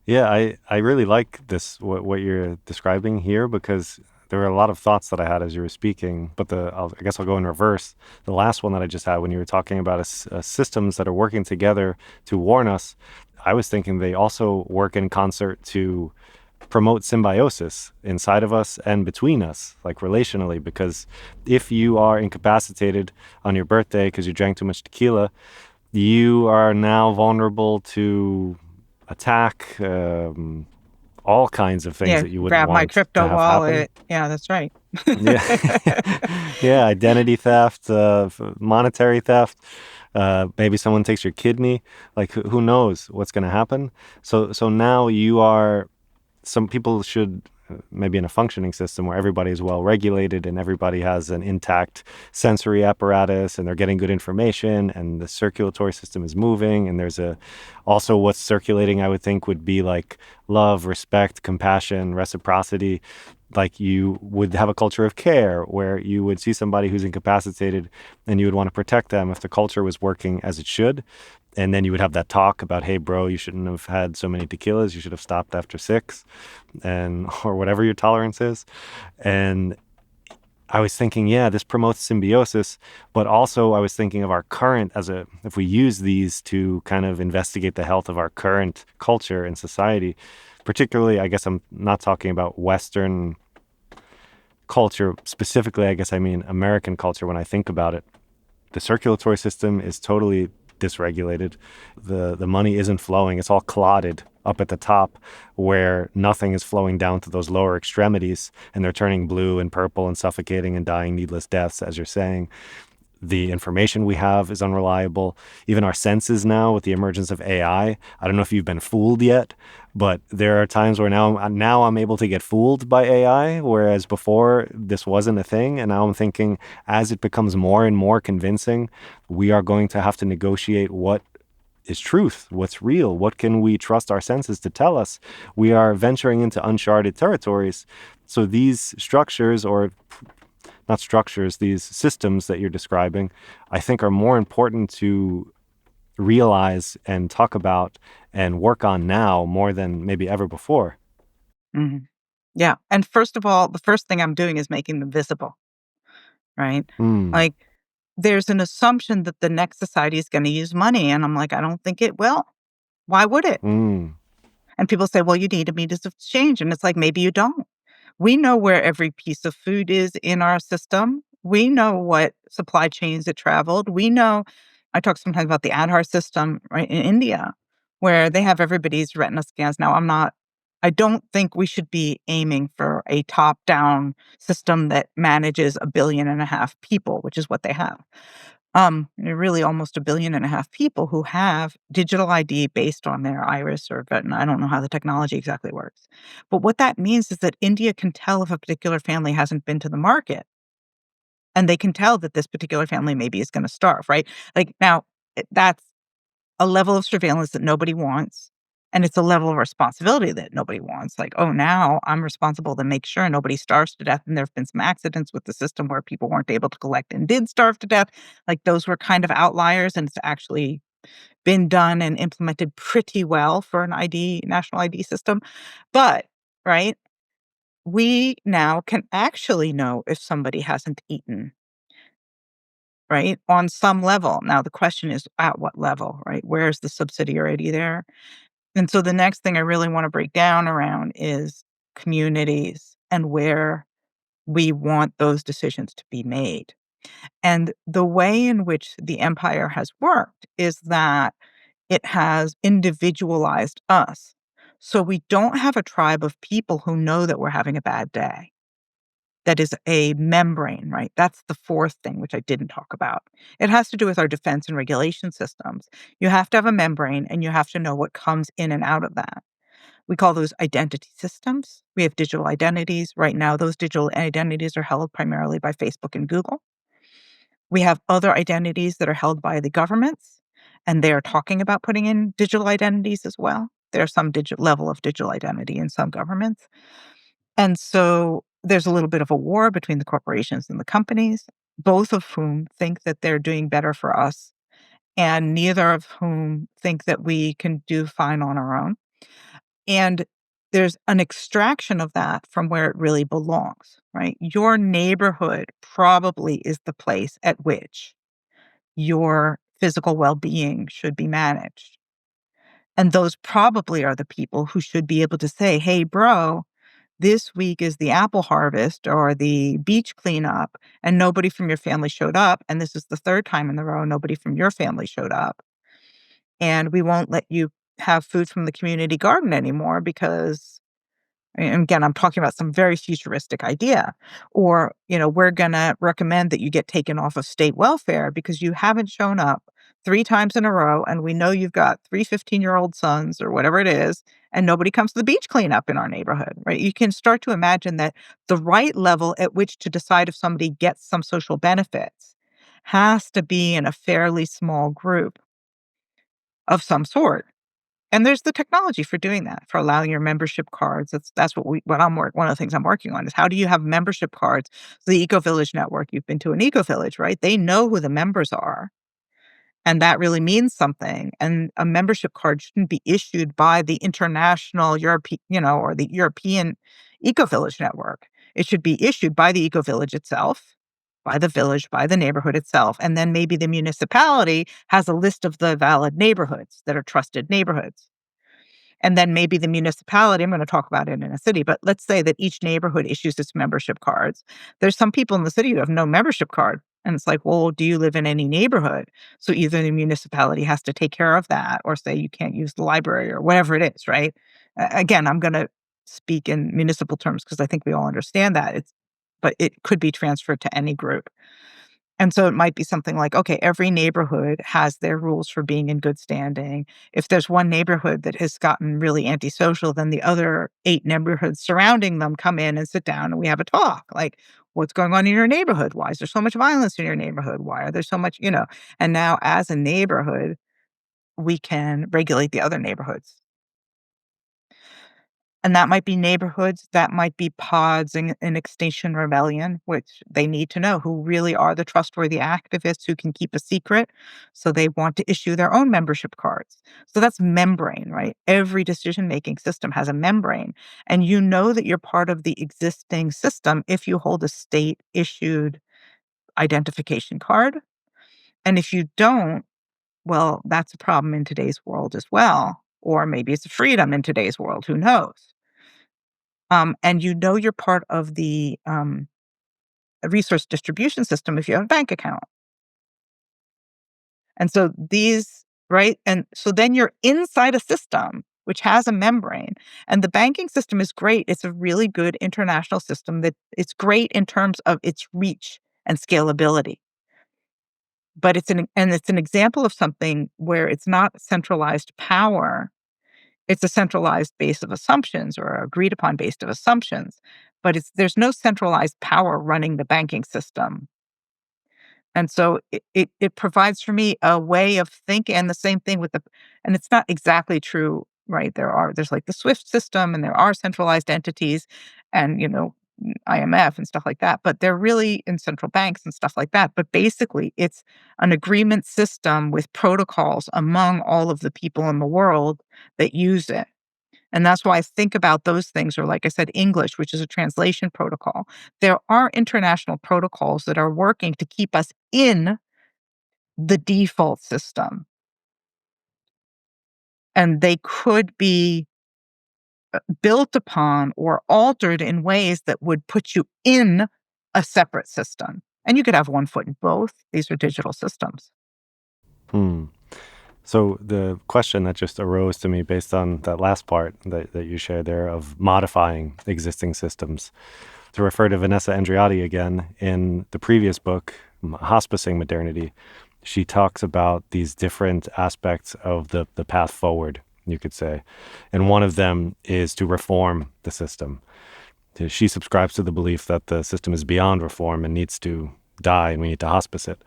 Yeah, I really like this what you're describing here because there were a lot of thoughts that I had as you were speaking, but I guess I'll go in reverse. The last one that I just had when you were talking about systems that are working together to warn us, I was thinking they also work in concert to promote symbiosis inside of us and between us, like relationally. Because if you are incapacitated on your birthday because you drank too much tequila, you are now vulnerable to attack, all kinds of things Yeah, that you wouldn't grab my want to crypto have happen. wallet. Yeah, that's right. Yeah. Yeah, identity theft, monetary theft. Maybe someone takes your kidney. Like who knows what's going to happen? So now you are some people should maybe in a functioning system where everybody is well regulated and everybody has an intact sensory apparatus and they're getting good information and the circulatory system is moving and there's a also what's circulating I would think would be like love, respect, compassion, reciprocity. Like you would have a culture of care where you would see somebody who's incapacitated and you would want to protect them if the culture was working as it should. And then you would have that talk about, hey, bro, you shouldn't have had so many tequilas. You should have stopped after 6 and or whatever your tolerance is. And I was thinking, yeah, this promotes symbiosis, but also I was thinking of our current if we use these to kind of investigate the health of our current culture and society, particularly, I guess I'm not talking about Western culture specifically. I guess I mean American culture when I think about it. The circulatory system is totally dysregulated. The money isn't flowing. It's all clotted up at the top where nothing is flowing down to those lower extremities and they're turning blue and purple and suffocating and dying needless deaths, as you're saying. The information we have is unreliable. Even our senses now with the emergence of AI. I don't know if you've been fooled yet, but there are times where now I'm able to get fooled by AI, whereas before this wasn't a thing. And now I'm thinking as it becomes more and more convincing, we are going to have to negotiate what is truth, what's real, what can we trust our senses to tell us. We are venturing into uncharted territories. So these structures or not structures, these systems that you're describing, I think are more important to realize and talk about and work on now more than maybe ever before. Mhm. Yeah, and first of all, the first thing I'm doing is making them visible, right? Mm, Like, there's an assumption that the next society is gonna use money, and I'm like, "I don't think it will. Why would it?" mm, And people say, "Well, you need a means of exchange," and it's like, maybe you don't. We know where every piece of food is in our system. We know what supply chains it traveled. We know I talk sometimes about the Aadhaar system, right, in India, where they have everybody's retina scans. Now, I don't think we should be aiming for a top-down system that manages 1.5 billion people, which is what they have. Really almost 1.5 billion people who have digital ID based on their iris or retina. I don't know how the technology exactly works. But what that means is that India can tell if a particular family hasn't been to the market, and they can tell that this particular family maybe is gonna starve, right? Like, now, that's a level of surveillance that nobody wants. And it's a level of responsibility that nobody wants. Like, oh, now I'm responsible to make sure nobody starves to death. And there have been some accidents with the system where people weren't able to collect and did starve to death. Like those were kind of outliers, and it's actually been done and implemented pretty well for an national ID system. But, right, we now can actually know if somebody hasn't eaten, right, on some level. Now, the question is at what level, right? Where's the subsidiarity there? And so the next thing I really want to break down around is communities and where we want those decisions to be made. And the way in which the empire has worked is that it has individualized us. So we don't have a tribe of people who know that we're having a bad day. That is a membrane, right? That's the fourth thing, which I didn't talk about. It has to do with our defense and regulation systems. You have to have a membrane and you have to know what comes in and out of that. We call those identity systems. We have digital identities. Right now, those digital identities are held primarily by Facebook and Google. We have other identities that are held by the governments, and they are talking about putting in digital identities as well. There's some level of digital identity in some governments. And so there's a little bit of a war between the corporations and the companies, both of whom think that they're doing better for us, and neither of whom think that we can do fine on our own. And there's an extraction of that from where it really belongs, right? Your neighborhood probably is the place at which your physical well-being should be managed. And those probably are the people who should be able to say, "Hey, bro, this week is the apple harvest or the beach cleanup, and nobody from your family showed up. And this is the third time in a row nobody from your family showed up. And we won't let you have food from the community garden anymore because," and again, I'm talking about some very futuristic idea. Or, we're gonna recommend that you get taken off of state welfare because you haven't shown up 3 times in a row, and we know you've got 3 15-year-old sons or whatever it is, and nobody comes to the beach cleanup in our neighborhood, right? You can start to imagine that the right level at which to decide if somebody gets some social benefits has to be in a fairly small group of some sort. And there's the technology for doing that, for allowing your membership cards. That's one of the things I'm working on is how do you have membership cards? So the Eco Village network, you've been to an Eco Village, right? They know who the members are, and that really means something. And a membership card shouldn't be issued by the international European, or the European Eco Village network. It should be issued by the Eco Village itself, by the village, by the neighborhood itself. And then maybe the municipality has a list of the valid neighborhoods that are trusted neighborhoods. And then maybe the municipality, I'm gonna talk about it in a city, but let's say that each neighborhood issues its membership cards. There's some people in the city who have no membership card, and it's like, "Well, do you live in any neighborhood?" So either the municipality has to take care of that or say you can't use the library or whatever it is, right? Again, I'm gonna speak in municipal terms because I think we all understand that. But it could be transferred to any group. And so it might be something like, okay, every neighborhood has their rules for being in good standing. If there's one neighborhood that has gotten really antisocial, then the other 8 neighborhoods surrounding them come in and sit down and we have a talk. Like, what's going on in your neighborhood? Why is there so much violence in your neighborhood? Why are there so much? And now as a neighborhood, we can regulate the other neighborhoods. And that might be neighborhoods, that might be pods in Extinction Rebellion, which they need to know who really are the trustworthy activists who can keep a secret. So they want to issue their own membership cards. So that's membrane, right? Every decision-making system has a membrane. And you know that you're part of the existing system if you hold a state-issued identification card. And if you don't, well, that's a problem in today's world as well. Or maybe it's a freedom in today's world, who knows? And you know you're part of the resource distribution system if you have a bank account. And so right? And so then you're inside a system which has a membrane. And the banking system is great. It's a really good international system that it's great in terms of its reach and scalability. But it's an example of something where it's not centralized power. It's a centralized base of assumptions or agreed upon base of assumptions, but there's no centralized power running the banking system. And so it provides for me a way of thinking, and the same thing with and it's not exactly true right? There's like the SWIFT system, and there are centralized entities, and IMF and stuff like that. But they're really in central banks and stuff like that. But basically, it's an agreement system with protocols among all of the people in the world that use it. And that's why I think about those things, or like I said, English, which is a translation protocol. There are international protocols that are working to keep us in the default system, and they could be built upon or altered in ways that would put you in a separate system. And you could have one foot in both. These are digital systems. Hmm. So the question that just arose to me based on that last part that you shared there of modifying existing systems, to refer to Vanessa Andreotti again, in the previous book, Hospicing Modernity, she talks about these different aspects of the path forward, you could say. And one of them is to reform the system. She subscribes to the belief that the system is beyond reform and needs to die and we need to hospice it.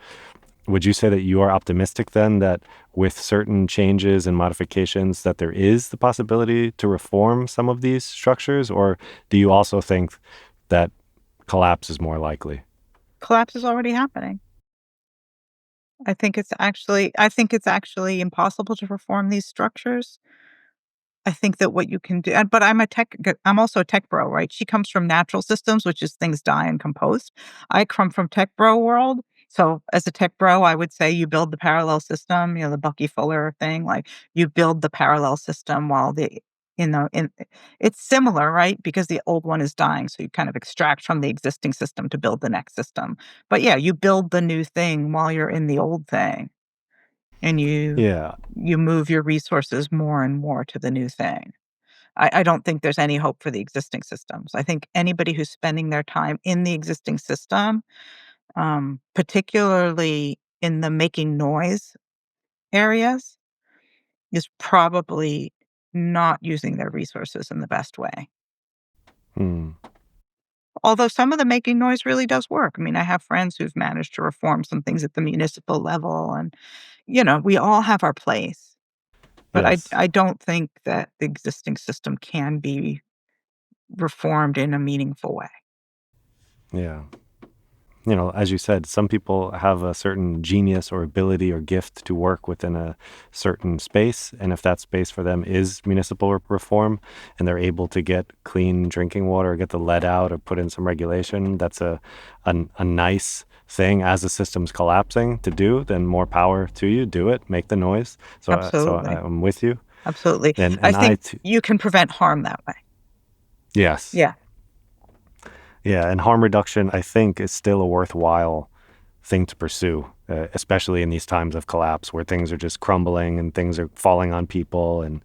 Would you say that you are optimistic then that with certain changes and modifications that there is the possibility to reform some of these structures? Or do you also think that collapse is more likely? Collapse is already happening. I think it's actually impossible to reform these structures. I think that what you can do, but I'm also a tech bro, right? She comes from natural systems, which is things die and compost. I come from tech bro world. So as a tech bro, I would say you build the parallel system, the Bucky Fuller thing, like you build the parallel system while it's similar, right? Because the old one is dying. So you kind of extract from the existing system to build the next system. But yeah, you build the new thing while you're in the old thing, and Yeah. you move your resources more and more to the new thing. I don't think there's any hope for the existing systems. I think anybody who's spending their time in the existing system, particularly in the making noise areas, is probably not using their resources in the best way. Hmm. Although some of the making noise really does work. I mean, I have friends who've managed to reform some things at the municipal level, and we all have our place. But I Yes. I don't think that the existing system can be reformed in a meaningful way. Yeah. As you said, some people have a certain genius or ability or gift to work within a certain space. And if that space for them is municipal reform and they're able to get clean drinking water or get the lead out or put in some regulation, that's a nice thing as the system's collapsing to do, then more power to you. Do it, make the noise. So Absolutely. I'm with you. Absolutely. And, I and I, think t- you can prevent harm that way. yes. Yeah, Yeah. And harm reduction, I think, is still a worthwhile thing to pursue, especially in these times of collapse where things are just crumbling and things are falling on people, and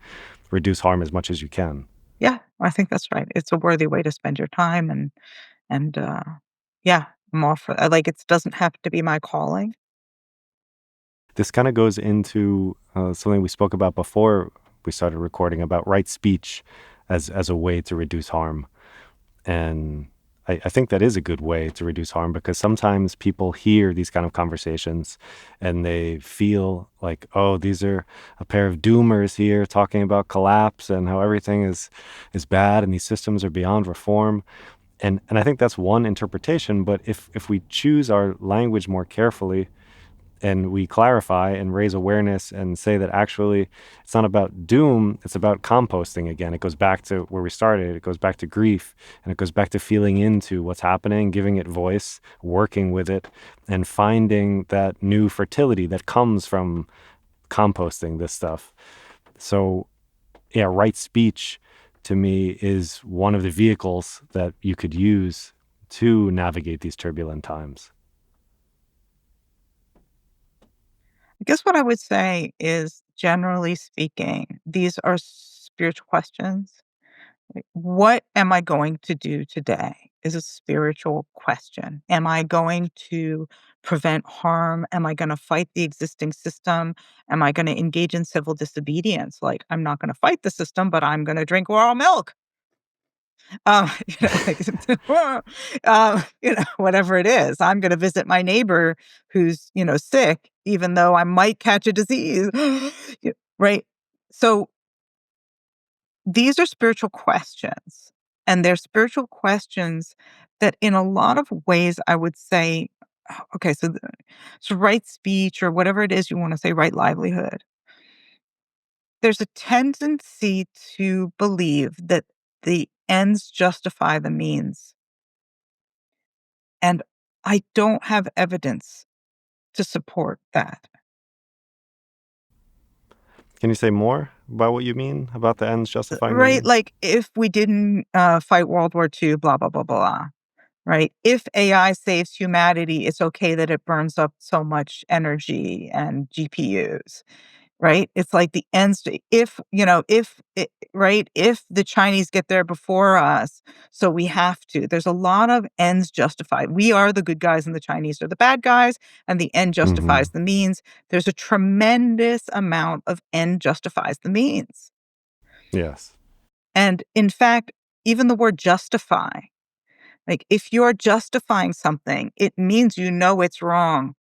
reduce harm as much as you can. yeah, I think that's right. It's a worthy way to spend your time, and yeah, I'm all for like, it doesn't have to be my calling. This kind of goes into something we spoke about before we started recording about right speech as a way to reduce harm. And I think that is a good way to reduce harm because sometimes people hear these kind of conversations and they feel like, oh, these are a pair of doomers here talking about collapse and how everything is bad and these systems are beyond reform. And I think that's one interpretation. But if we choose our language more carefully and we clarify and raise awareness and say that actually it's not about doom, it's about composting again. It goes back to where we started. It goes back to grief, and it goes back to feeling into what's happening, giving it voice, working with it, and finding that new fertility that comes from composting this stuff. So, yeah, right speech to me is one of the vehicles that you could use to navigate these turbulent times. I guess what I would say is, generally speaking, these are spiritual questions. Like, what am I going to do today is a spiritual question. Am I going to prevent harm? Am I going to fight the existing system? Am I going to engage in civil disobedience? Like, I'm not going to fight the system, but I'm going to drink raw milk. Like, whatever it is. I'm going to visit my neighbor who's, sick, even though I might catch a disease. Right. So these are spiritual questions, and they're spiritual questions that in a lot of ways I would say, okay, so right speech or whatever it is you want to say, right livelihood. There's a tendency to believe that the ends justify the means, and I don't have evidence to support that. Can you say more about what you mean about the ends justifying the Right? means? Like if we didn't fight World War II, blah, blah, blah, blah. Right? If AI saves humanity, it's okay that it burns up so much energy and GPUs, right? It's like the ends to if, if it, right, if the Chinese get there before us, so we have to. There's a lot of ends justified. We are the good guys and the Chinese are the bad guys, and the end Hmm. justifies the means. There's a tremendous amount of end justifies the means. Yes. And in fact, even the word justify, like, if you're justifying something, it means you know it's wrong.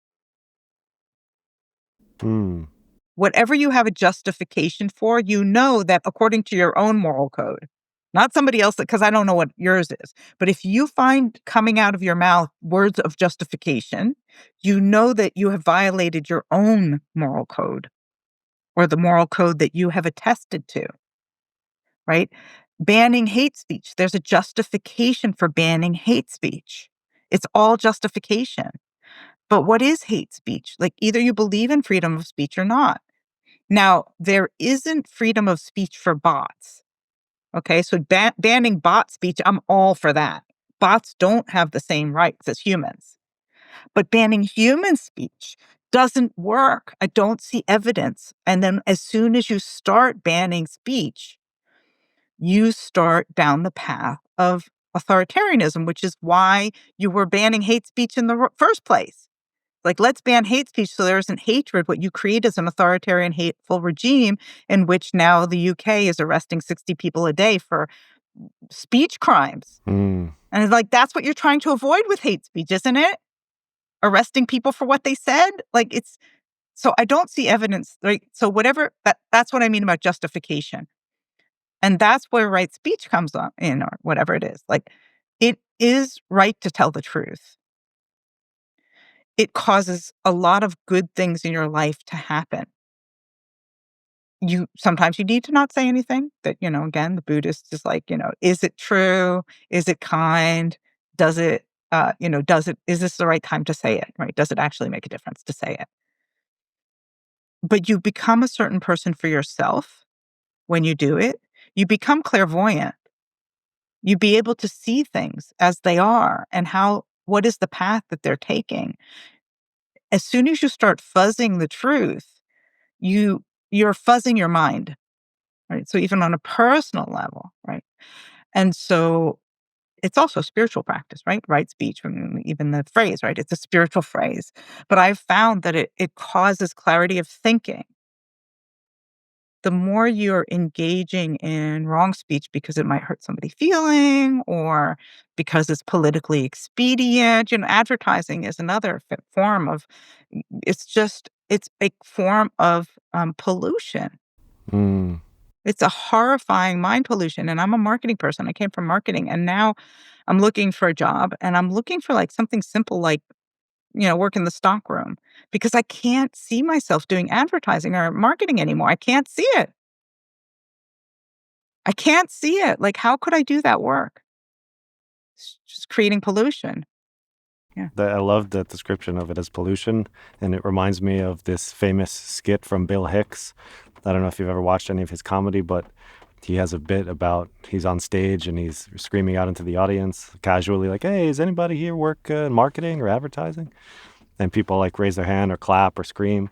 Mm. Whatever you have a justification for, you know that according to your own moral code, not somebody else, because I don't know what yours is. But if you find coming out of your mouth words of justification, you know that you have violated your own moral code or the moral code that you have attested to, right? Banning hate speech, there's a justification for banning hate speech. It's all justification. But what is hate speech? Like, either you believe in freedom of speech or not. Now, there isn't freedom of speech for bots. Okay. So banning bot speech, I'm all for that. Bots don't have the same rights as humans. But banning human speech doesn't work. I don't see evidence. And then as soon as you start banning speech, you start down the path of authoritarianism, which is why you were banning hate speech in the first place. Like, let's ban hate speech so there isn't hatred. What you create is an authoritarian, hateful regime in which now the UK is arresting 60 people a day for speech crimes. Mm. And it's like, that's what you're trying to avoid with hate speech, isn't it? Arresting people for what they said. Like, it's so I don't see evidence. Right. So whatever that's what I mean about justification. And that's where right speech comes in or whatever it is. Like, it is right to tell the truth. It causes a lot of good things in your life to happen. You sometimes you need to not say anything that, again, the Buddhist is like, is it true? Is it kind? Does it, is this the right time to say it? Right? Does it actually make a difference to say it? But you become a certain person for yourself when you do it. You become clairvoyant. You be able to see things as they are and what is the path that they're taking. As soon as you start fuzzing the truth, you're fuzzing your mind, right? So even on a personal level, right? And so it's also a spiritual practice, right? Right speech, even the phrase, right? It's a spiritual phrase. But I've found that it causes clarity of thinking. The more you're engaging in wrong speech because it might hurt somebody's feeling or because it's politically expedient, advertising is another form of, it's a form of pollution. Mm. It's a horrifying mind pollution, and I'm a marketing person. I came from marketing, and now I'm looking for a job, and I'm looking for, like, something simple like, work in the stock room because I can't see myself doing advertising or marketing anymore. I can't see it. I can't see it. Like, how could I do that work? It's just creating pollution. Yeah. I love the description of it as pollution, and it reminds me of this famous skit from Bill Hicks. I don't know if you've ever watched any of his comedy, but he has a bit about he's on stage and he's screaming out into the audience casually, like, "Hey, does anybody here work in marketing or advertising?" And people like raise their hand or clap or scream,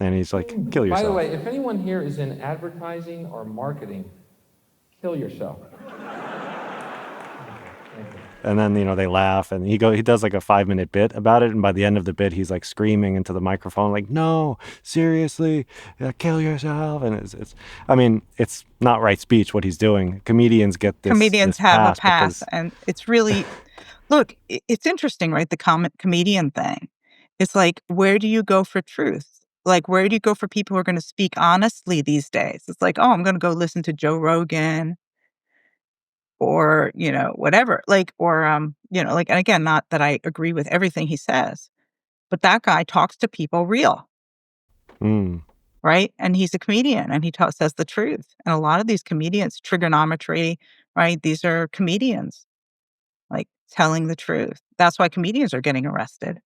and he's like, "Kill By the yourself." way, if anyone here is in advertising or marketing, kill yourself. Thank you. And then they laugh, and he does like a 5 minute bit about it, and by the end of the bit, he's like screaming into the microphone, like, "No, seriously, kill yourself!" And I mean, it's not right speech what he's doing. Comedians get this Comedians have a pass pass, because and it's really look, it's interesting, right? The comedian thing. It's like, where do you go for truth? Like, where do you go for people who are gonna speak honestly these days? It's like, "Oh, I'm gonna go listen to Joe Rogan," or, whatever. Like, or, like, and again, not that I agree with everything he says, but that guy talks to people real, Mm. right? And he's a comedian, and he says the truth. And a lot of these comedians, trigonometry, right? These are comedians, like, telling the truth. That's why comedians are getting arrested.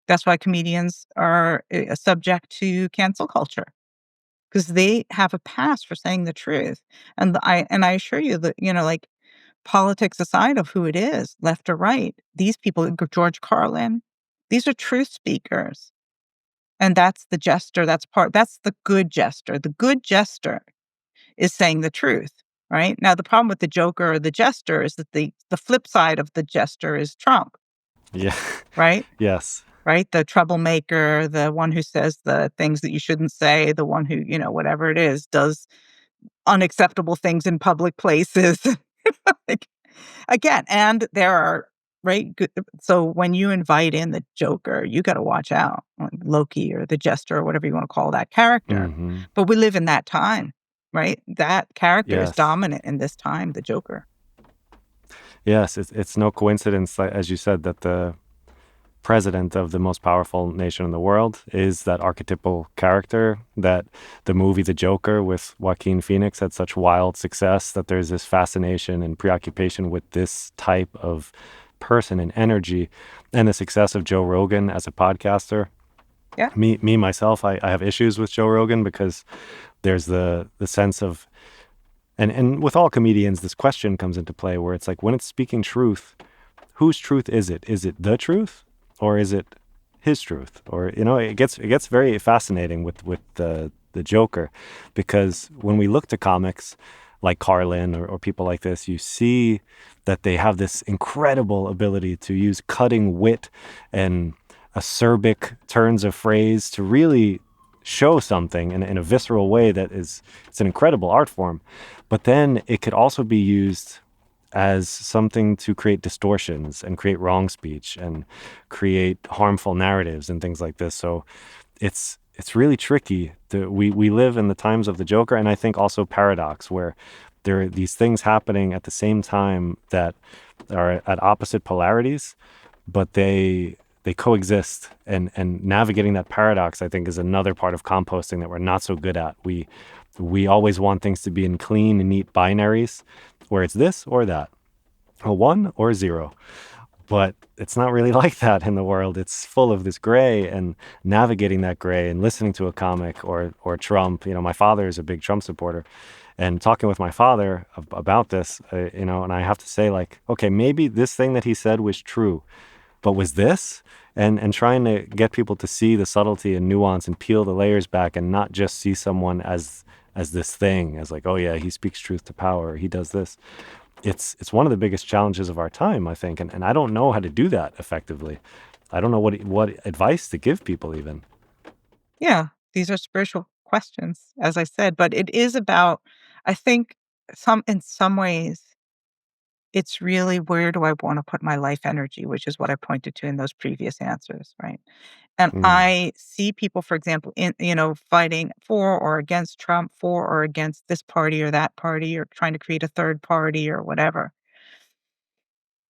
That's why comedians are, subject to cancel culture, because they have a pass for saying the truth. And I assure you that, like, politics aside of who it is, left or right, these people, George Carlin, these are truth speakers. And that's the jester. That's the good jester. The good jester is saying the truth, right? Now, the problem with the joker or the jester is that the flip side of the jester is Trump, Yeah. right? Yes. Right? The troublemaker, the one who says the things that you shouldn't say, the one who, whatever it is, does unacceptable things in public places. Like, again, and there are, right? So when you invite in the Joker, you got to watch out, like Loki or the Jester or whatever you want to call that character. Hmm. But we live in that time, right? That character is Yes. dominant in this time, the Joker. Yes. It's no coincidence, as you said, that the president of the most powerful nation in the world is that archetypal character, that the movie The Joker with Joaquin Phoenix had such wild success, that there's this fascination and preoccupation with this type of person and energy, and the success of Joe Rogan as a podcaster. Yeah. Me myself, I have issues with Joe Rogan because there's the sense of, and with all comedians, this question comes into play where it's like, when it's speaking truth, whose truth is it? Is it the truth, or is it his truth? Or it gets very fascinating with the Joker, because when we look to comics like Carlin or people like this, you see that they have this incredible ability to use cutting wit and acerbic turns of phrase to really show something in a visceral way it's an incredible art form. But then it could also be used as something to create distortions and create wrong speech and create harmful narratives and things like this. So it's really tricky. We live in the times of the Joker, and I think also paradox, where there are these things happening at the same time that are at opposite polarities, but they coexist. And navigating that paradox, I think, is another part of composting that we're not so good at. We always want things to be in clean and neat binaries, where it's this or that, a 1 or 0. But it's not really like that in the world. It's full of this gray, and navigating that gray and listening to a comic or Trump. My father is a big Trump supporter, and talking with my father about this, and I have to say, like, okay, maybe this thing that he said was true, but was this? And trying to get people to see the subtlety and nuance and peel the layers back, and not just see someone as this thing, as like, oh yeah, he speaks truth to power, he does this. It's one of the biggest challenges of our time, I think, and I don't know how to do that effectively. I don't know what advice to give people even. Yeah. These are spiritual questions, as I said, but it is about, I think, in some ways, it's really, where do I want to put my life energy, which is what I pointed to in those previous answers, right? And Mm. I see people, for example, fighting for or against Trump, for or against this party or that party, or trying to create a third party or whatever.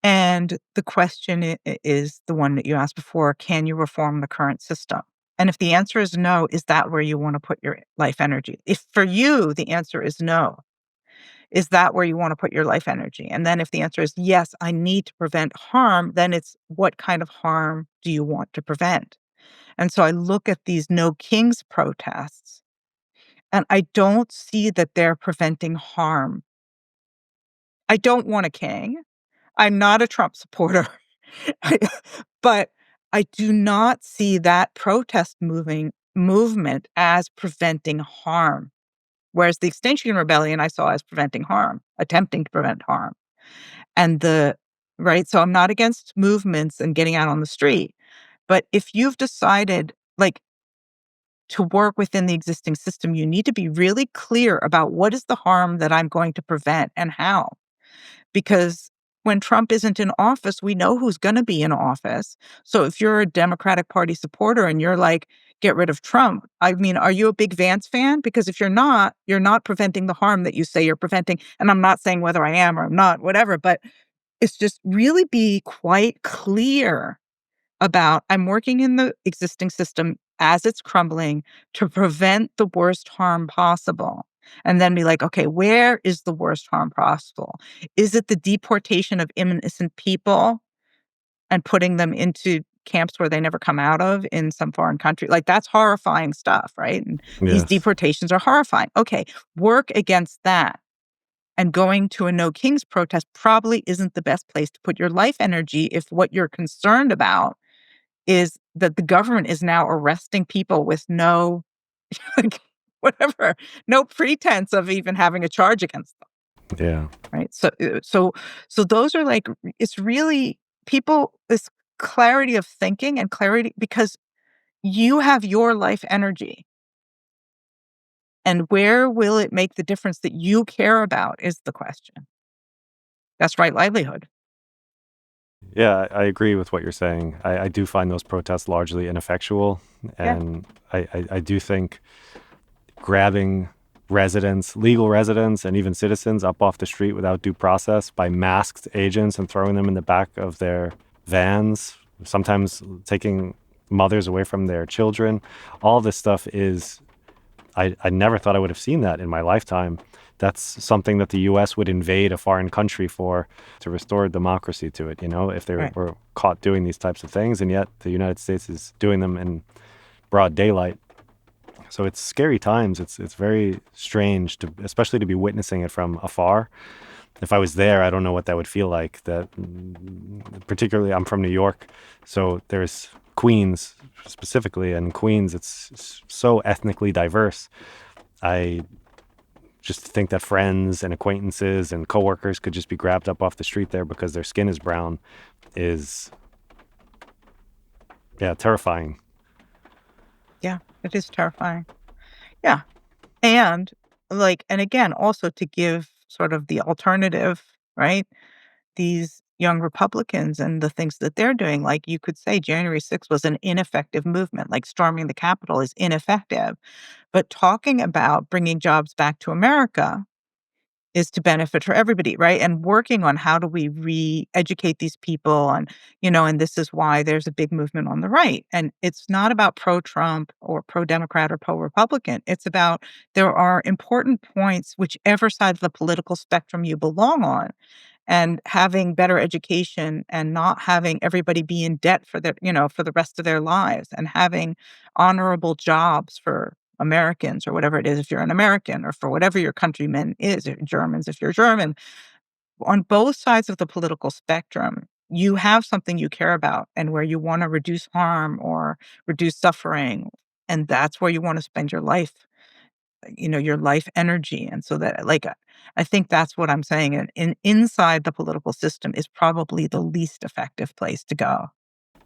And the question is the one that you asked before: can you reform the current system? And if the answer is no, is that where you want to put your life energy? If for you the answer is no, is that where you want to put your life energy? And then if the answer is yes, I need to prevent harm, then it's, what kind of harm do you want to prevent? And so I look at these No Kings protests, and I don't see that they're preventing harm. I don't want a king. I'm not a Trump supporter. But I do not see that movement as preventing harm. Whereas the Extinction Rebellion I saw as preventing harm, attempting to prevent harm. And right? So I'm not against movements and getting out on the street. But if you've decided, like, to work within the existing system, you need to be really clear about what is the harm that I'm going to prevent and how. Because when Trump isn't in office, we know who's going to be in office. So if you're a Democratic Party supporter and you're like, get rid of Trump. I mean, are you a big Vance fan? Because if you're not preventing the harm that you say you're preventing. And I'm not saying whether I am or I'm not, whatever, but it's just really be quite clear about I'm working in the existing system as it's crumbling to prevent the worst harm possible. And then be like, okay, where is the worst harm possible? Is it the deportation of innocent people and putting them into camps where they never come out of in some foreign country? Like, that's horrifying stuff, right? And these Yes. deportations are horrifying. Okay, work against that. And going to a No Kings protest probably isn't the best place to put your life energy if what you're concerned about is that the government is now arresting people with no, like, whatever, no pretense of even having a charge against them, Yeah. right? So those are like, it's really people, this clarity of thinking and clarity because you have your life energy. And where will it make the difference that you care about is the question. That's right livelihood. Yeah, I agree with what you're saying. I do find those protests largely ineffectual. Yeah. And I do think grabbing residents, legal residents, and even citizens up off the street without due process by masked agents and throwing them in the back of their vans, sometimes taking mothers away from their children. All this stuff is, I never thought I would have seen that in my lifetime. That's something that the U.S. would invade a foreign country for to restore democracy to it, if they Right. were caught doing these types of things. And yet the United States is doing them in broad daylight. So it's scary times. It's very strange to, especially to be witnessing it from afar. If I was there, I don't know what that would feel like. That, particularly, I'm from New York, so there's Queens specifically, and Queens, it's so ethnically diverse. I just think that friends and acquaintances and coworkers could just be grabbed up off the street there because their skin is brown is, yeah, terrifying. Yeah, it is terrifying. Yeah. And and again, also to give sort of the alternative, right? These young Republicans and the things that they're doing, like you could say January 6th was an ineffective movement, like storming the Capitol is ineffective. But talking about bringing jobs back to America is to benefit for everybody, right? And working on how do we re-educate these people and this is why there's a big movement on the right. And it's not about pro-Trump or pro-Democrat or pro-Republican. It's about there are important points, whichever side of the political spectrum you belong on, and having better education and not having everybody be in debt for for the rest of their lives and having honorable jobs for Americans or whatever it is if you're an American or for whatever your countrymen is, or Germans if you're German. On both sides of the political spectrum, you have something you care about and where you want to reduce harm or reduce suffering. And that's where you want to spend your life, your life energy. And so that, I think that's what I'm saying. And inside the political system is probably the least effective place to go.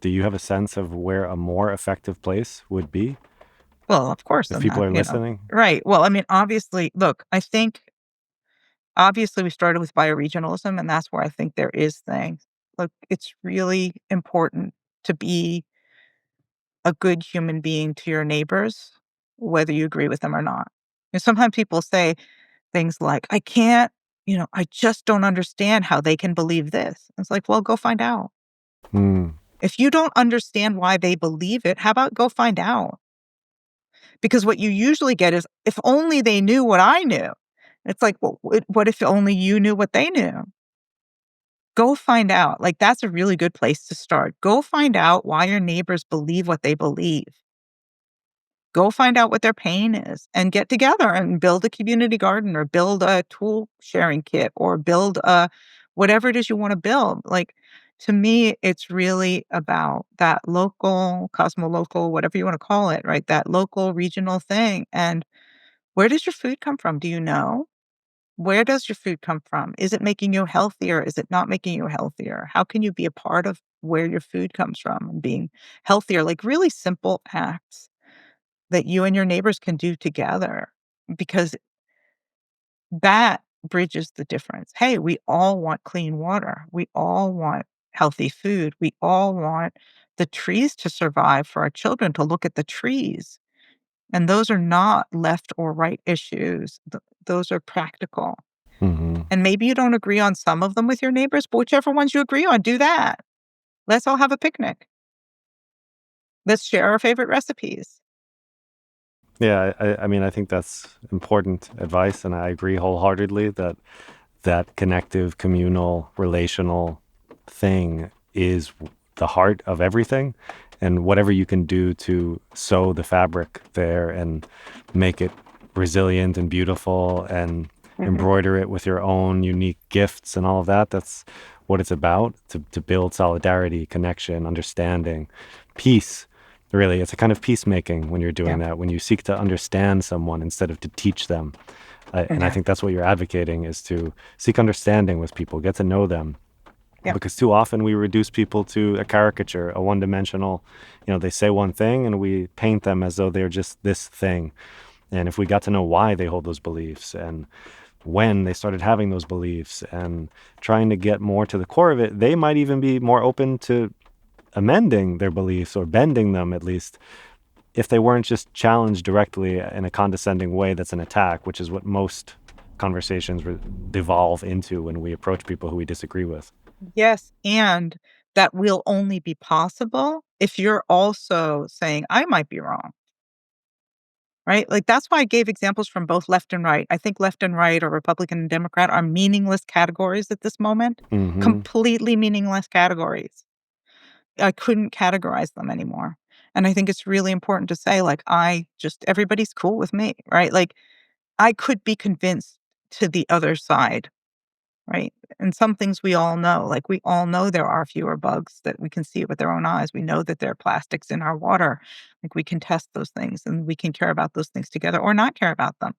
Do you have a sense of where a more effective place would be Well, of course, if than people that, are listening? Right. Well, I mean, obviously, look, I think obviously we started with bioregionalism, and that's where I think there is things. Look, it's really important to be a good human being to your neighbors, whether you agree with them or not. And sometimes people say things like, I can't, I just don't understand how they can believe this. It's like, well, go find out. Hmm. If you don't understand why they believe it, how about go find out? Because what you usually get is, if only they knew what I knew. It's like, well, what if only you knew what they knew? Go find out. Like, that's a really good place to start. Go find out why your neighbors believe what they believe. Go find out what their pain is and get together and build a community garden or build a tool sharing kit or build a whatever it is you want to build. Like, to me, it's really about that local, cosmolocal, whatever you want to call it, right? That local regional thing. And where does your food come from? Do you know? Where does your food come from? Is it making you healthier? Is it not making you healthier? How can you be a part of where your food comes from and being healthier? Like, really simple acts that you and your neighbors can do together, because that bridges the difference. Hey, we all want clean water. We all want healthy food. We all want the trees to survive, for our children to look at the trees. And those are not left or right issues. Those are practical. Mm-hmm. And maybe you don't agree on some of them with your neighbors, but whichever ones you agree on, do that. Let's all have a picnic. Let's share our favorite recipes. Yeah, I mean, I think that's important advice, and I agree wholeheartedly that that connective, communal, relational thing is the heart of everything. And whatever you can do to sew the fabric there and make it resilient and beautiful and Mhm. embroider it with your own unique gifts and all of that, that's what it's about, to build solidarity, connection, understanding, peace. Really, it's a kind of peacemaking when you're doing Yeah. that, when you seek to understand someone instead of to teach them. And I Yeah. think that's what you're advocating, is to seek understanding with people, get to know them. Yeah. Because too often we reduce people to a caricature, a one-dimensional, they say one thing and we paint them as though they're just this thing. And if we got to know why they hold those beliefs and when they started having those beliefs and trying to get more to the core of it, they might even be more open to amending their beliefs or bending them, at least, if they weren't just challenged directly in a condescending way that's an attack, which is what most conversations devolve into when we approach people who we disagree with. Yes, and that will only be possible if you're also saying, "I might be wrong." Right? Like, that's why I gave examples from both left and right. I think left and right, or Republican and Democrat, are meaningless categories at this moment. Mm-hmm. Completely meaningless categories. I couldn't categorize them anymore. And I think it's really important to say, like, everybody's cool with me, right? Like, I could be convinced to the other side, right? And some things we all know, like, we all know there are fewer bugs that we can see with our own eyes. We know that there are plastics in our water. Like, we can test those things and we can care about those things together or not care about them.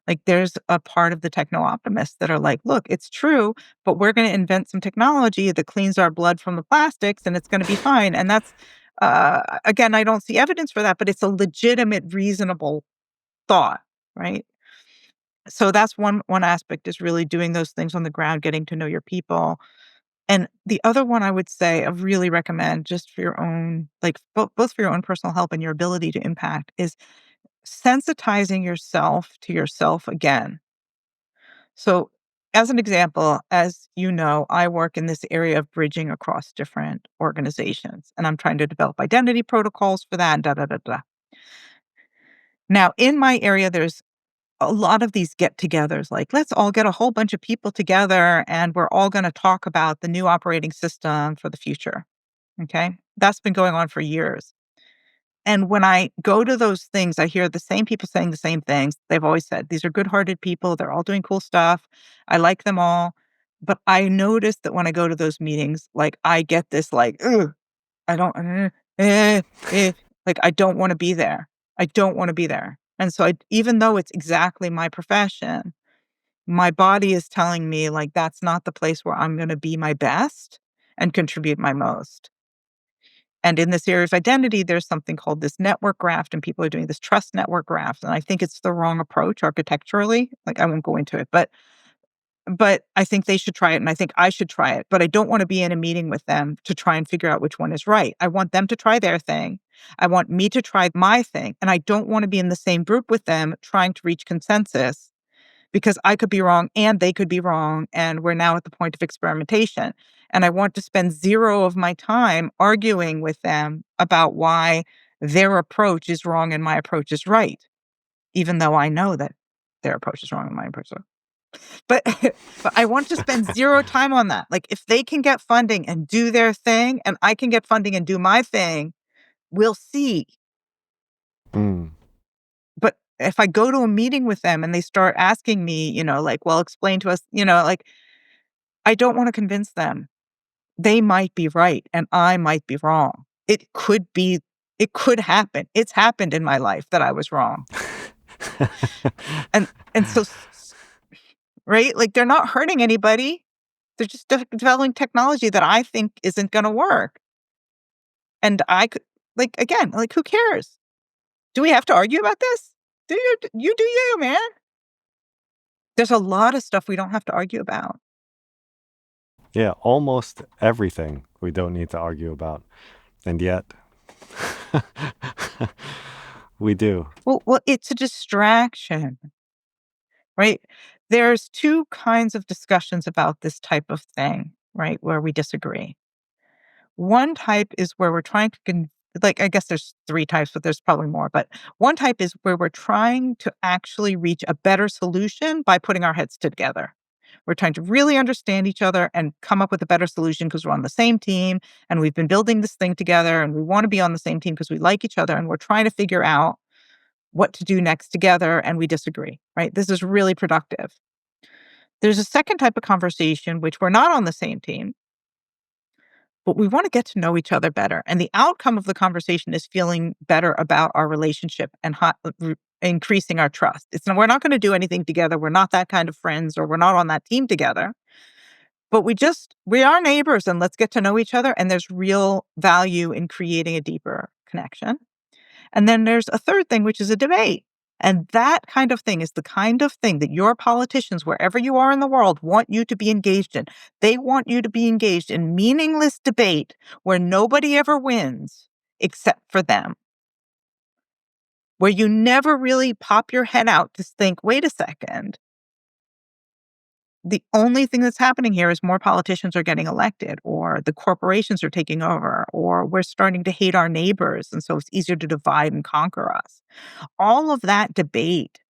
Like, there's a part of the techno optimists that are like, look, it's true, but we're going to invent some technology that cleans our blood from the plastics and it's going to be fine. And that's, again, I don't see evidence for that, but it's a legitimate, reasonable thought, right? So that's one aspect, is really doing those things on the ground, getting to know your people. And the other one I would say I really recommend, just for your own, like, both for your own personal health and your ability to impact, is sensitizing yourself to yourself again. So, as an example, as you know, I work in this area of bridging across different organizations, and I'm trying to develop identity protocols for that, and da da da da. Now, in my area, there's a lot of these get-togethers, like, let's all get a whole bunch of people together, and we're all going to talk about the new operating system for the future. Okay, that's been going on for years. And when I go to those things, I hear the same people saying the same things. They've always said, "These are good-hearted people. They're all doing cool stuff. I like them all." But I notice that when I go to those meetings, like, I get this, like, "Ugh, I don't, eh, eh," like, I don't wanna be there. I don't wanna be there. And so even though it's exactly my profession, my body is telling me, like, that's not the place where I'm gonna be my best and contribute my most. And in this area of identity, there's something called this network graph, and people are doing this trust network graph, and I think it's the wrong approach architecturally. Like, I won't go into it, but I think they should try it, and I think I should try it, but I don't wanna be in a meeting with them to try and figure out which one is right. I want them to try their thing. I want me to try my thing, and I don't wanna be in the same group with them trying to reach consensus, because I could be wrong and they could be wrong, and we're now at the point of experimentation. And I want to spend 0 of my time arguing with them about why their approach is wrong and my approach is right, even though I know that their approach is wrong and my approach is right. But but I want to spend 0 time on that. Like, if they can get funding and do their thing, and I can get funding and do my thing, we'll see. Mm. But if I go to a meeting with them and they start asking me, like, "Well, explain to us," like, I don't wanna convince them. They might be right and I might be wrong. It could happen. It's happened in my life that I was wrong. And and so right? Like, they're not hurting anybody. They're just developing technology that I think isn't gonna work. And I could, like, again, like, who cares? Do we have to argue about this? You do you, man. There's a lot of stuff we don't have to argue about. Yeah, almost everything we don't need to argue about. And yet, we do. Well, it's a distraction, right? There's two kinds of discussions about this type of thing, right, where we disagree. One type is where we're trying to like, I guess there's 3 types, but there's probably more, but one type is where we're trying to actually reach a better solution by putting our heads together. We're trying to really understand each other and come up with a better solution because we're on the same team and we've been building this thing together and we want to be on the same team because we like each other and we're trying to figure out what to do next together and we disagree, right? This is really productive. There's a second type of conversation which we're not on the same team, but we want to get to know each other better. And the outcome of the conversation is feeling better about our relationship and increasing our trust. We're not going to do anything together. We're not that kind of friends or we're not on that team together. But we are neighbors and let's get to know each other. And there's real value in creating a deeper connection. And then there's a third thing, which is a debate. And that kind of thing is the kind of thing that your politicians, wherever you are in the world, want you to be engaged in. They want you to be engaged in meaningless debate where nobody ever wins except for them, where you never really pop your head out to think, wait a second. The only thing that's happening here is more politicians are getting elected, or the corporations are taking over, or we're starting to hate our neighbors. And so it's easier to divide and conquer us. All of that debate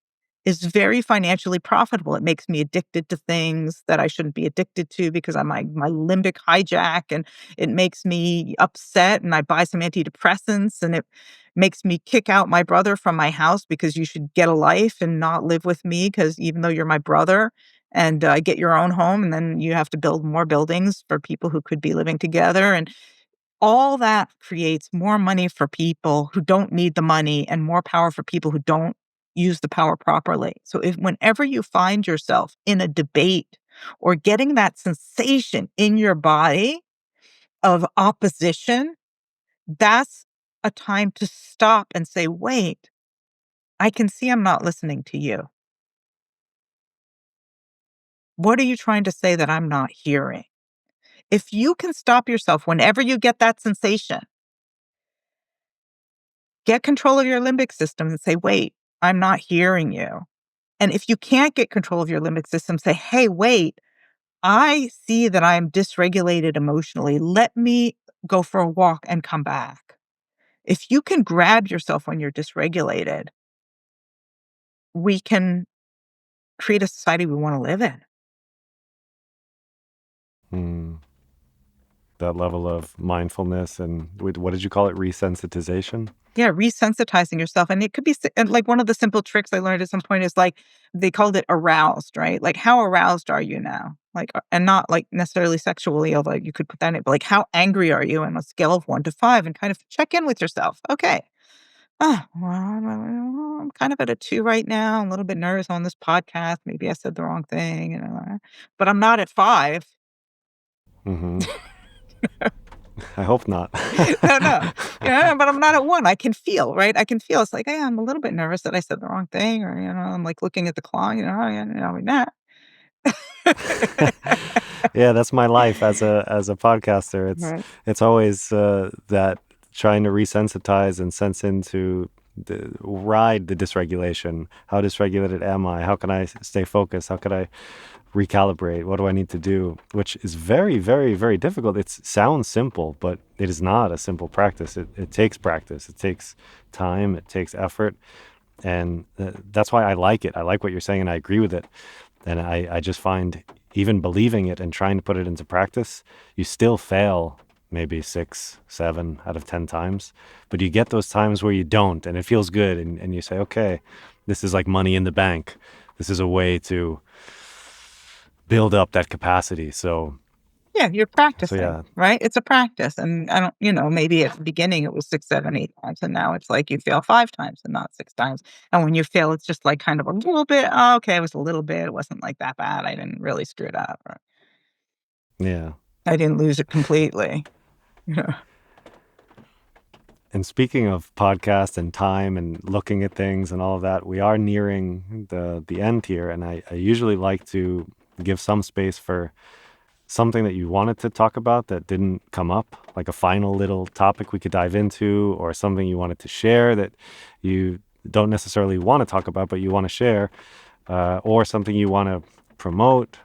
is very financially profitable. It makes me addicted to things that I shouldn't be addicted to because I'm my limbic hijack, and it makes me upset and I buy some antidepressants and it makes me kick out my brother from my house because you should get a life and not live with me because even though you're my brother and get your own home and then you have to build more buildings for people who could be living together. And all that creates more money for people who don't need the money and more power for people who don't use the power properly. So if whenever you find yourself in a debate or getting that sensation in your body of opposition, that's a time to stop and say, wait, I can see I'm not listening to you. What are you trying to say that I'm not hearing? If you can stop yourself whenever you get that sensation, get control of your limbic system and say, wait, I'm not hearing you. And if you can't get control of your limbic system, say, hey, wait, I see that I'm dysregulated emotionally. Let me go for a walk and come back. If you can grab yourself when you're dysregulated, we can create a society we want to live in. Hmm. That level of mindfulness and what did you call it? Resensitization? Yeah, resensitizing yourself. And it could be and like one of the simple tricks I learned at some point is like they called it aroused, right? Like how aroused are you now? Like and not like necessarily sexually, although you could put that in it, but like how angry are you on a scale of 1 to 5 and kind of check in with yourself. Okay. Well, I'm kind of at a 2 right now. I'm a little bit nervous on this podcast. Maybe I said the wrong thing, but I'm not at 5. Mm-hmm. I hope not. No, no. Yeah, but I'm not at 1. I can feel, right? I can feel it's like, "Hey, I'm a little bit nervous that I said the wrong thing," or, I'm, like, looking at the clock, "Oh, yeah, like that." Yeah, that's my life as a podcaster. Right. It's always that trying to resensitize and sense into ride the dysregulation. How dysregulated am I? How can I stay focused? How can I recalibrate? What do I need to do? Which is very, very, very difficult. It sounds simple, but it is not a simple practice. It takes practice. It takes time. It takes effort. And that's why I like it. I like what you're saying and I agree with it. And I just find even believing it and trying to put it into practice, you still fail maybe 6, 7 out of 10 times. But you get those times where you don't and it feels good. And you say, okay, this is like money in the bank. This is a way to build up that capacity. So Yeah, you're practicing, yeah. right? It's a practice, and I don't maybe at the beginning it was 6, 7, 8 times, and now it's like you fail 5 times and not 6 times, and when you fail, it's just like kind of a little bit, "Oh, okay, it was a little bit, it wasn't like that bad, I didn't really screw it up," or, Yeah. "I didn't lose it completely." Yeah. And speaking of podcast and time and looking at things and all of that, we are nearing the end here. And I usually like to give some space for something that you wanted to talk about that didn't come up, like a final little topic we could dive into, or something you wanted to share that you don't necessarily want to talk about, but you want to share, or something you want to promote,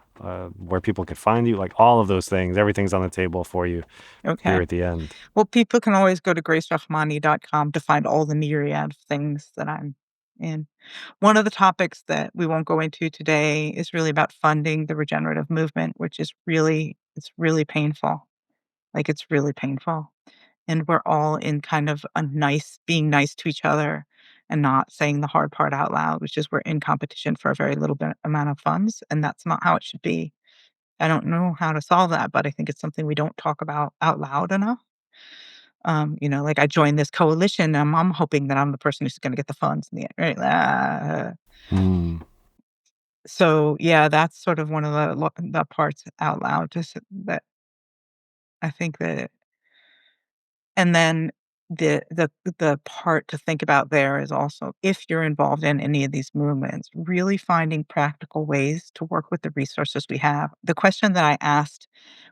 where people could find you, like all of those things, everything's on the table for you here Okay. at the end. Well, people can always go to gracerachmany.com to find all the myriad of things that I'm in. One of the topics that we won't go into today is really about funding the regenerative movement, which is it's really painful. Like, it's really painful. And we're all in kind of being nice to each other and not saying the hard part out loud, which is we're in competition for a very little bit amount of funds, and that's not how it should be. I don't know how to solve that, but I think it's something we don't talk about out loud enough. Like, I joined this coalition, and I'm hoping that I'm the person who's gonna get the funds in the end, right? Hmm. So, yeah, that's sort of one of the parts out loud just that I think that. And then the part to think about there is also, if you're involved in any of these movements, really finding practical ways to work with the resources we have. The question that I asked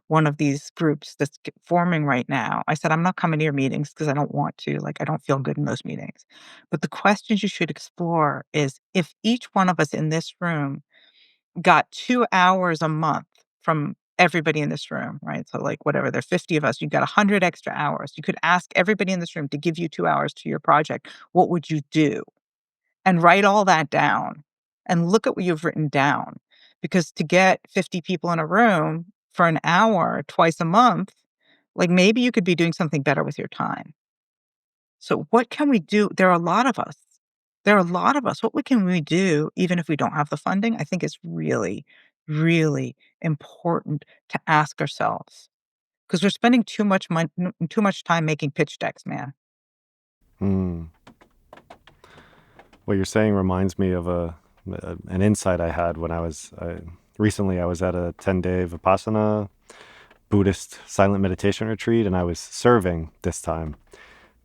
one of these groups that's forming right now, I said, "I'm not coming to your meetings because I don't want to. Like, I don't feel good in those meetings. But the questions you should explore is, if each one of us in this room got 2 hours a month from everybody in this room, right? So, like, whatever, there are 50 of us, you got 100 extra hours. You could ask everybody in this room to give you 2 hours to your project. What would you do?" And write all that down and look at what you've written down. Because to get 50 people in a room for an hour twice a month, like, maybe you could be doing something better with your time. So what can we do? There are a lot of us. There are a lot of us. Can we do even if we don't have the funding? I think it's really, really important to ask ourselves, because we're spending too much time making pitch decks, man. Hmm. What you're saying reminds me of an insight I had when recently I was at a 10-day Vipassana Buddhist silent meditation retreat, and I was serving this time.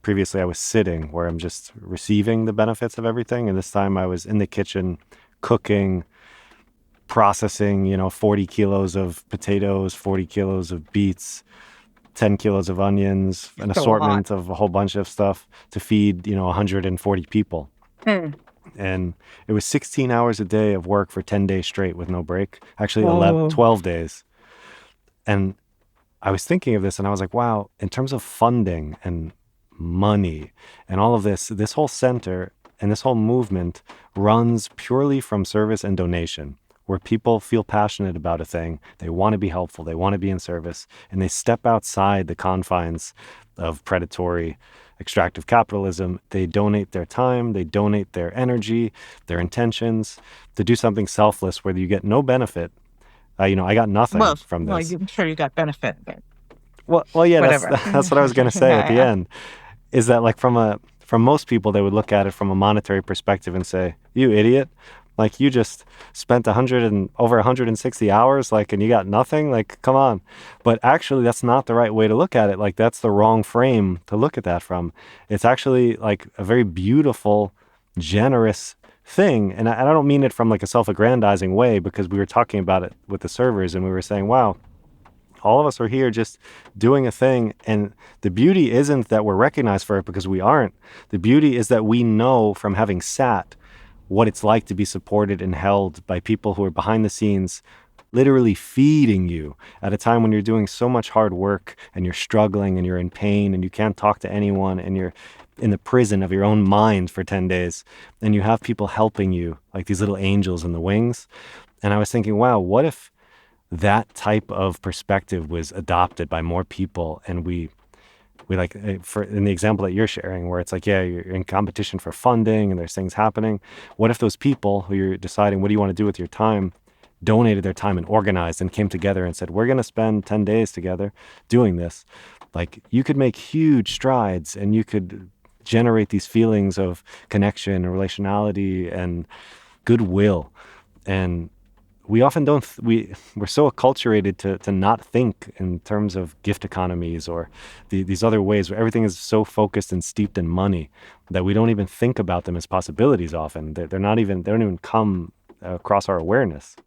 Previously, I was sitting, where I'm just receiving the benefits of everything, and this time I was in the kitchen cooking, processing, 40 kilos of potatoes, 40 kilos of beets, 10 kilos of onions, an So a lot. assortment of a whole bunch of stuff to feed, 140 people. Mm. And it was 16 hours a day of work for 10 days straight with no break. Actually, 11, Whoa. 12 days. And I was thinking of this and I was like, wow, in terms of funding and money and all of this whole center and this whole movement runs purely from service and donation, where people feel passionate about a thing. They want to be helpful. They want to be in service, and they step outside the confines of predatory extractive capitalism. They donate their time, they donate their energy, their intentions to do something selfless where you get no benefit. I got nothing from this. I'm sure you got benefit, but Well, yeah, that's whatever. that's what I was going to say at the Yeah. end. Is that, like, from most people, they would look at it from a monetary perspective and say, "You idiot! Like, you just spent over 160 hours, like, and you got nothing. Like, come on." But actually, that's not the right way to look at it. Like, that's the wrong frame to look at that from. It's actually like a very beautiful, generous thing, and I don't mean it from like a self-aggrandizing way, because we were talking about it with the servers, and we were saying, "Wow, all of us are here just doing a thing." And the beauty isn't that we're recognized for it, because we aren't. The beauty is that we know from having sat what it's like to be supported and held by people who are behind the scenes, literally feeding you at a time when you're doing so much hard work and you're struggling and you're in pain and you can't talk to anyone and you're in the prison of your own mind for 10 days, and you have people helping you like these little angels in the wings. And I was thinking, wow, what if that type of perspective was adopted by more people, and we like, for in the example that you're sharing, where it's like, yeah, you're in competition for funding and there's things happening. What if those people who you're deciding what do you want to do with your time donated their time and organized and came together and said, we're going to spend 10 days together doing this? Like, you could make huge strides, and you could generate these feelings of connection and relationality and goodwill. And we often don't we're so acculturated to not think in terms of gift economies or these other ways where everything is so focused and steeped in money that we don't even think about them as possibilities. Often they don't even come across our awareness.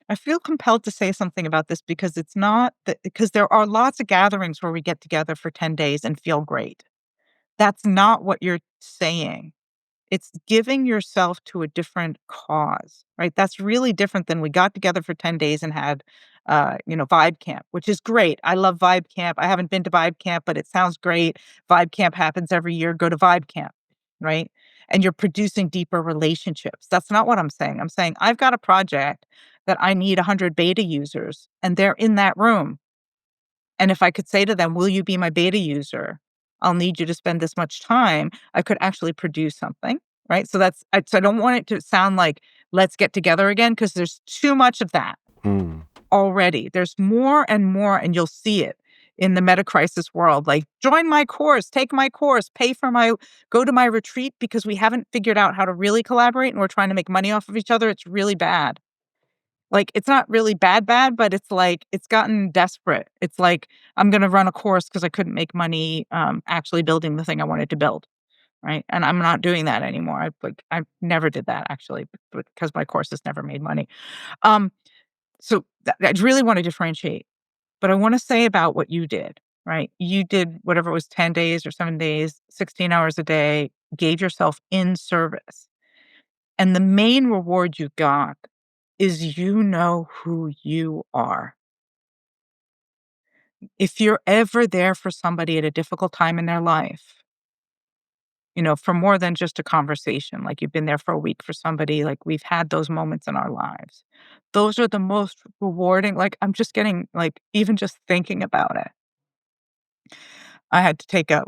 I feel compelled to say something about this because it's not that because there are lots of gatherings where we get together for 10 days and feel great. That's not what you're saying. It's giving yourself to a different cause, right? That's really different than we got together for 10 days and had, Vibe Camp, which is great. I love Vibe Camp. I haven't been to Vibe Camp, but it sounds great. Vibe Camp happens every year. Go to Vibe Camp, right? And you're producing deeper relationships. That's not what I'm saying. I'm saying I've got a project that I need 100 beta users, and they're in that room. And if I could say to them, "Will you be my beta user? I'll need you to spend this much time," I could actually produce something, right? So I don't want it to sound like, "Let's get together again," because there's too much of that Mm. already. There's more and more, and you'll see it in the metacrisis world, like, "Join my course, take my course, go to my retreat," because we haven't figured out how to really collaborate and we're trying to make money off of each other. It's really bad. Like, it's not really bad, but it's like it's gotten desperate. It's like, I'm gonna run a course because I couldn't make money, actually building the thing I wanted to build, right? And I'm not doing that anymore. I never did that actually because my courses never made money. Um, so I really wanna differentiate, but I wanna say about what you did, right? You did whatever it was 10 days or 7 days, 16 hours a day, gave yourself in service. And the main reward you got is you know who you are. If you're ever there for somebody at a difficult time in their life, for more than just a conversation, like you've been there for a week for somebody, like we've had those moments in our lives. Those are the most rewarding. Like, I'm just getting, like, even just thinking about it. I had to take a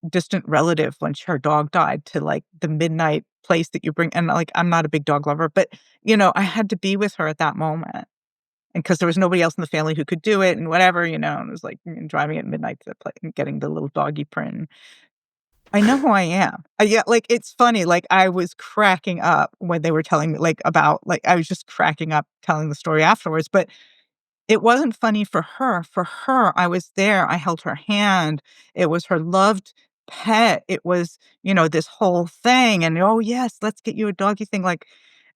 distant relative when her dog died to like the midnight place that you bring. And like, I'm not a big dog lover, but I had to be with her at that moment. And because there was nobody else in the family who could do it and whatever, and it was like driving at midnight to the place and getting the little doggy print. I know who I am. Yeah, like, it's funny, like, I was cracking up when they were telling me, like, about like, I was just cracking up telling the story afterwards, but it wasn't funny for her. For her, I was there, I held her hand. It was her loved pet. It was, this whole thing, and, "Oh, yes, let's get you a doggy thing," like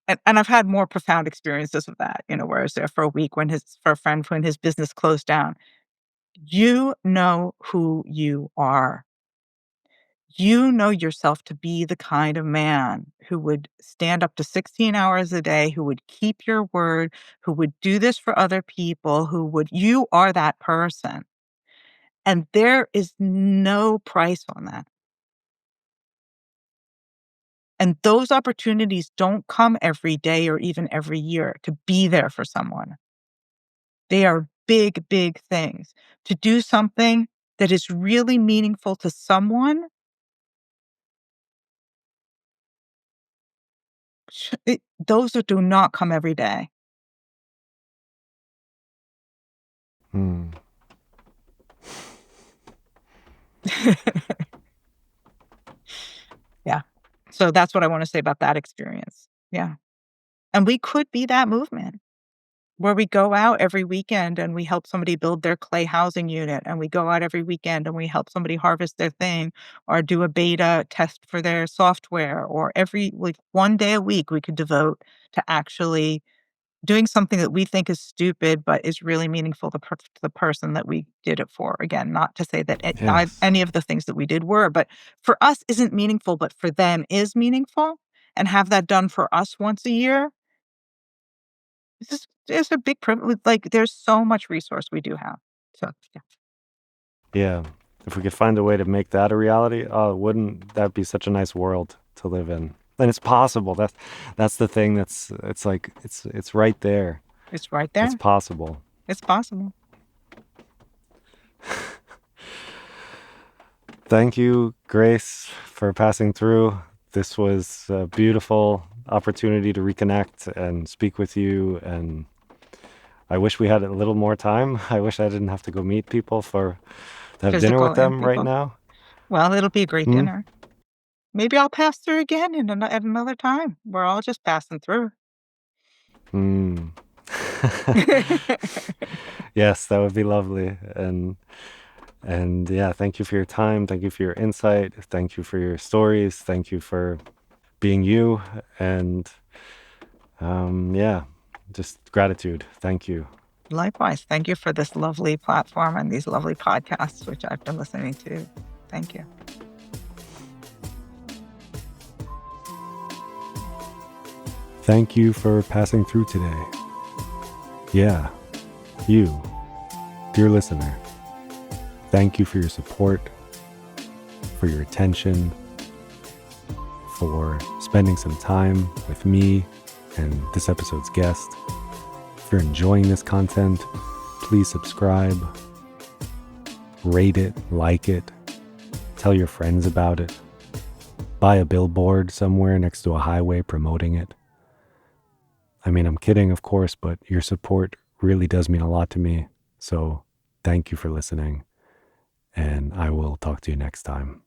and I've had more profound experiences of that, where I was there for a week for a friend when his business closed down. You know who you are. You know yourself to be the kind of man who would stand up to 16 hours a day, who would keep your word, who would do this for other people, you are that person. And there is no price on that. And those opportunities don't come every day or even every year to be there for someone. They are big, big things. To do something that is really meaningful to someone, do not come every day. Mm. Yeah. So that's what I wanna say about that experience. Yeah. And we could be that movement where we go out every weekend and we help somebody build their clay housing unit, and we go out every weekend and we help somebody harvest their thing or do a beta test for their software, or every like, 1 day a week we could devote to actually doing something that we think is stupid, but is really meaningful to the person that we did it for. Again, not to say that Yes. any of the things that we did were, but for us isn't meaningful, but for them is meaningful, and have that done for us once a year. It's a big privilege. Like, there's so much resource we do have. So, yeah, Yeah. If we could find a way to make that a reality, oh, wouldn't that be such a nice world to live in? And it's possible. That's the thing. It's like it's right there. it's right It's there. possible. It's possible. Thank you, Grace, for passing through. This was a beautiful opportunity to reconnect and speak with you. And I wish we had a little more time. I wish I didn't have to go meet people to have dinner with Physical and them right people. now. Well, it'll be a great Hmm? dinner. Maybe I'll pass through again at another time. We're all just passing through. Hmm. Yes, that would be lovely. And yeah, thank you for your time. Thank you for your insight. Thank you for your stories. Thank you for being you. And yeah, just gratitude. Thank you. Likewise, thank you for this lovely platform and these lovely podcasts, which I've been listening to. Thank you. Thank you for passing through today. Yeah, you, dear listener. Thank you for your support, for your attention, for spending some time with me and this episode's guest. If you're enjoying this content, please subscribe, rate it, like it, tell your friends about it, buy a billboard somewhere next to a highway promoting it. I mean, I'm kidding, of course, but your support really does mean a lot to me. So thank you for listening, and I will talk to you next time.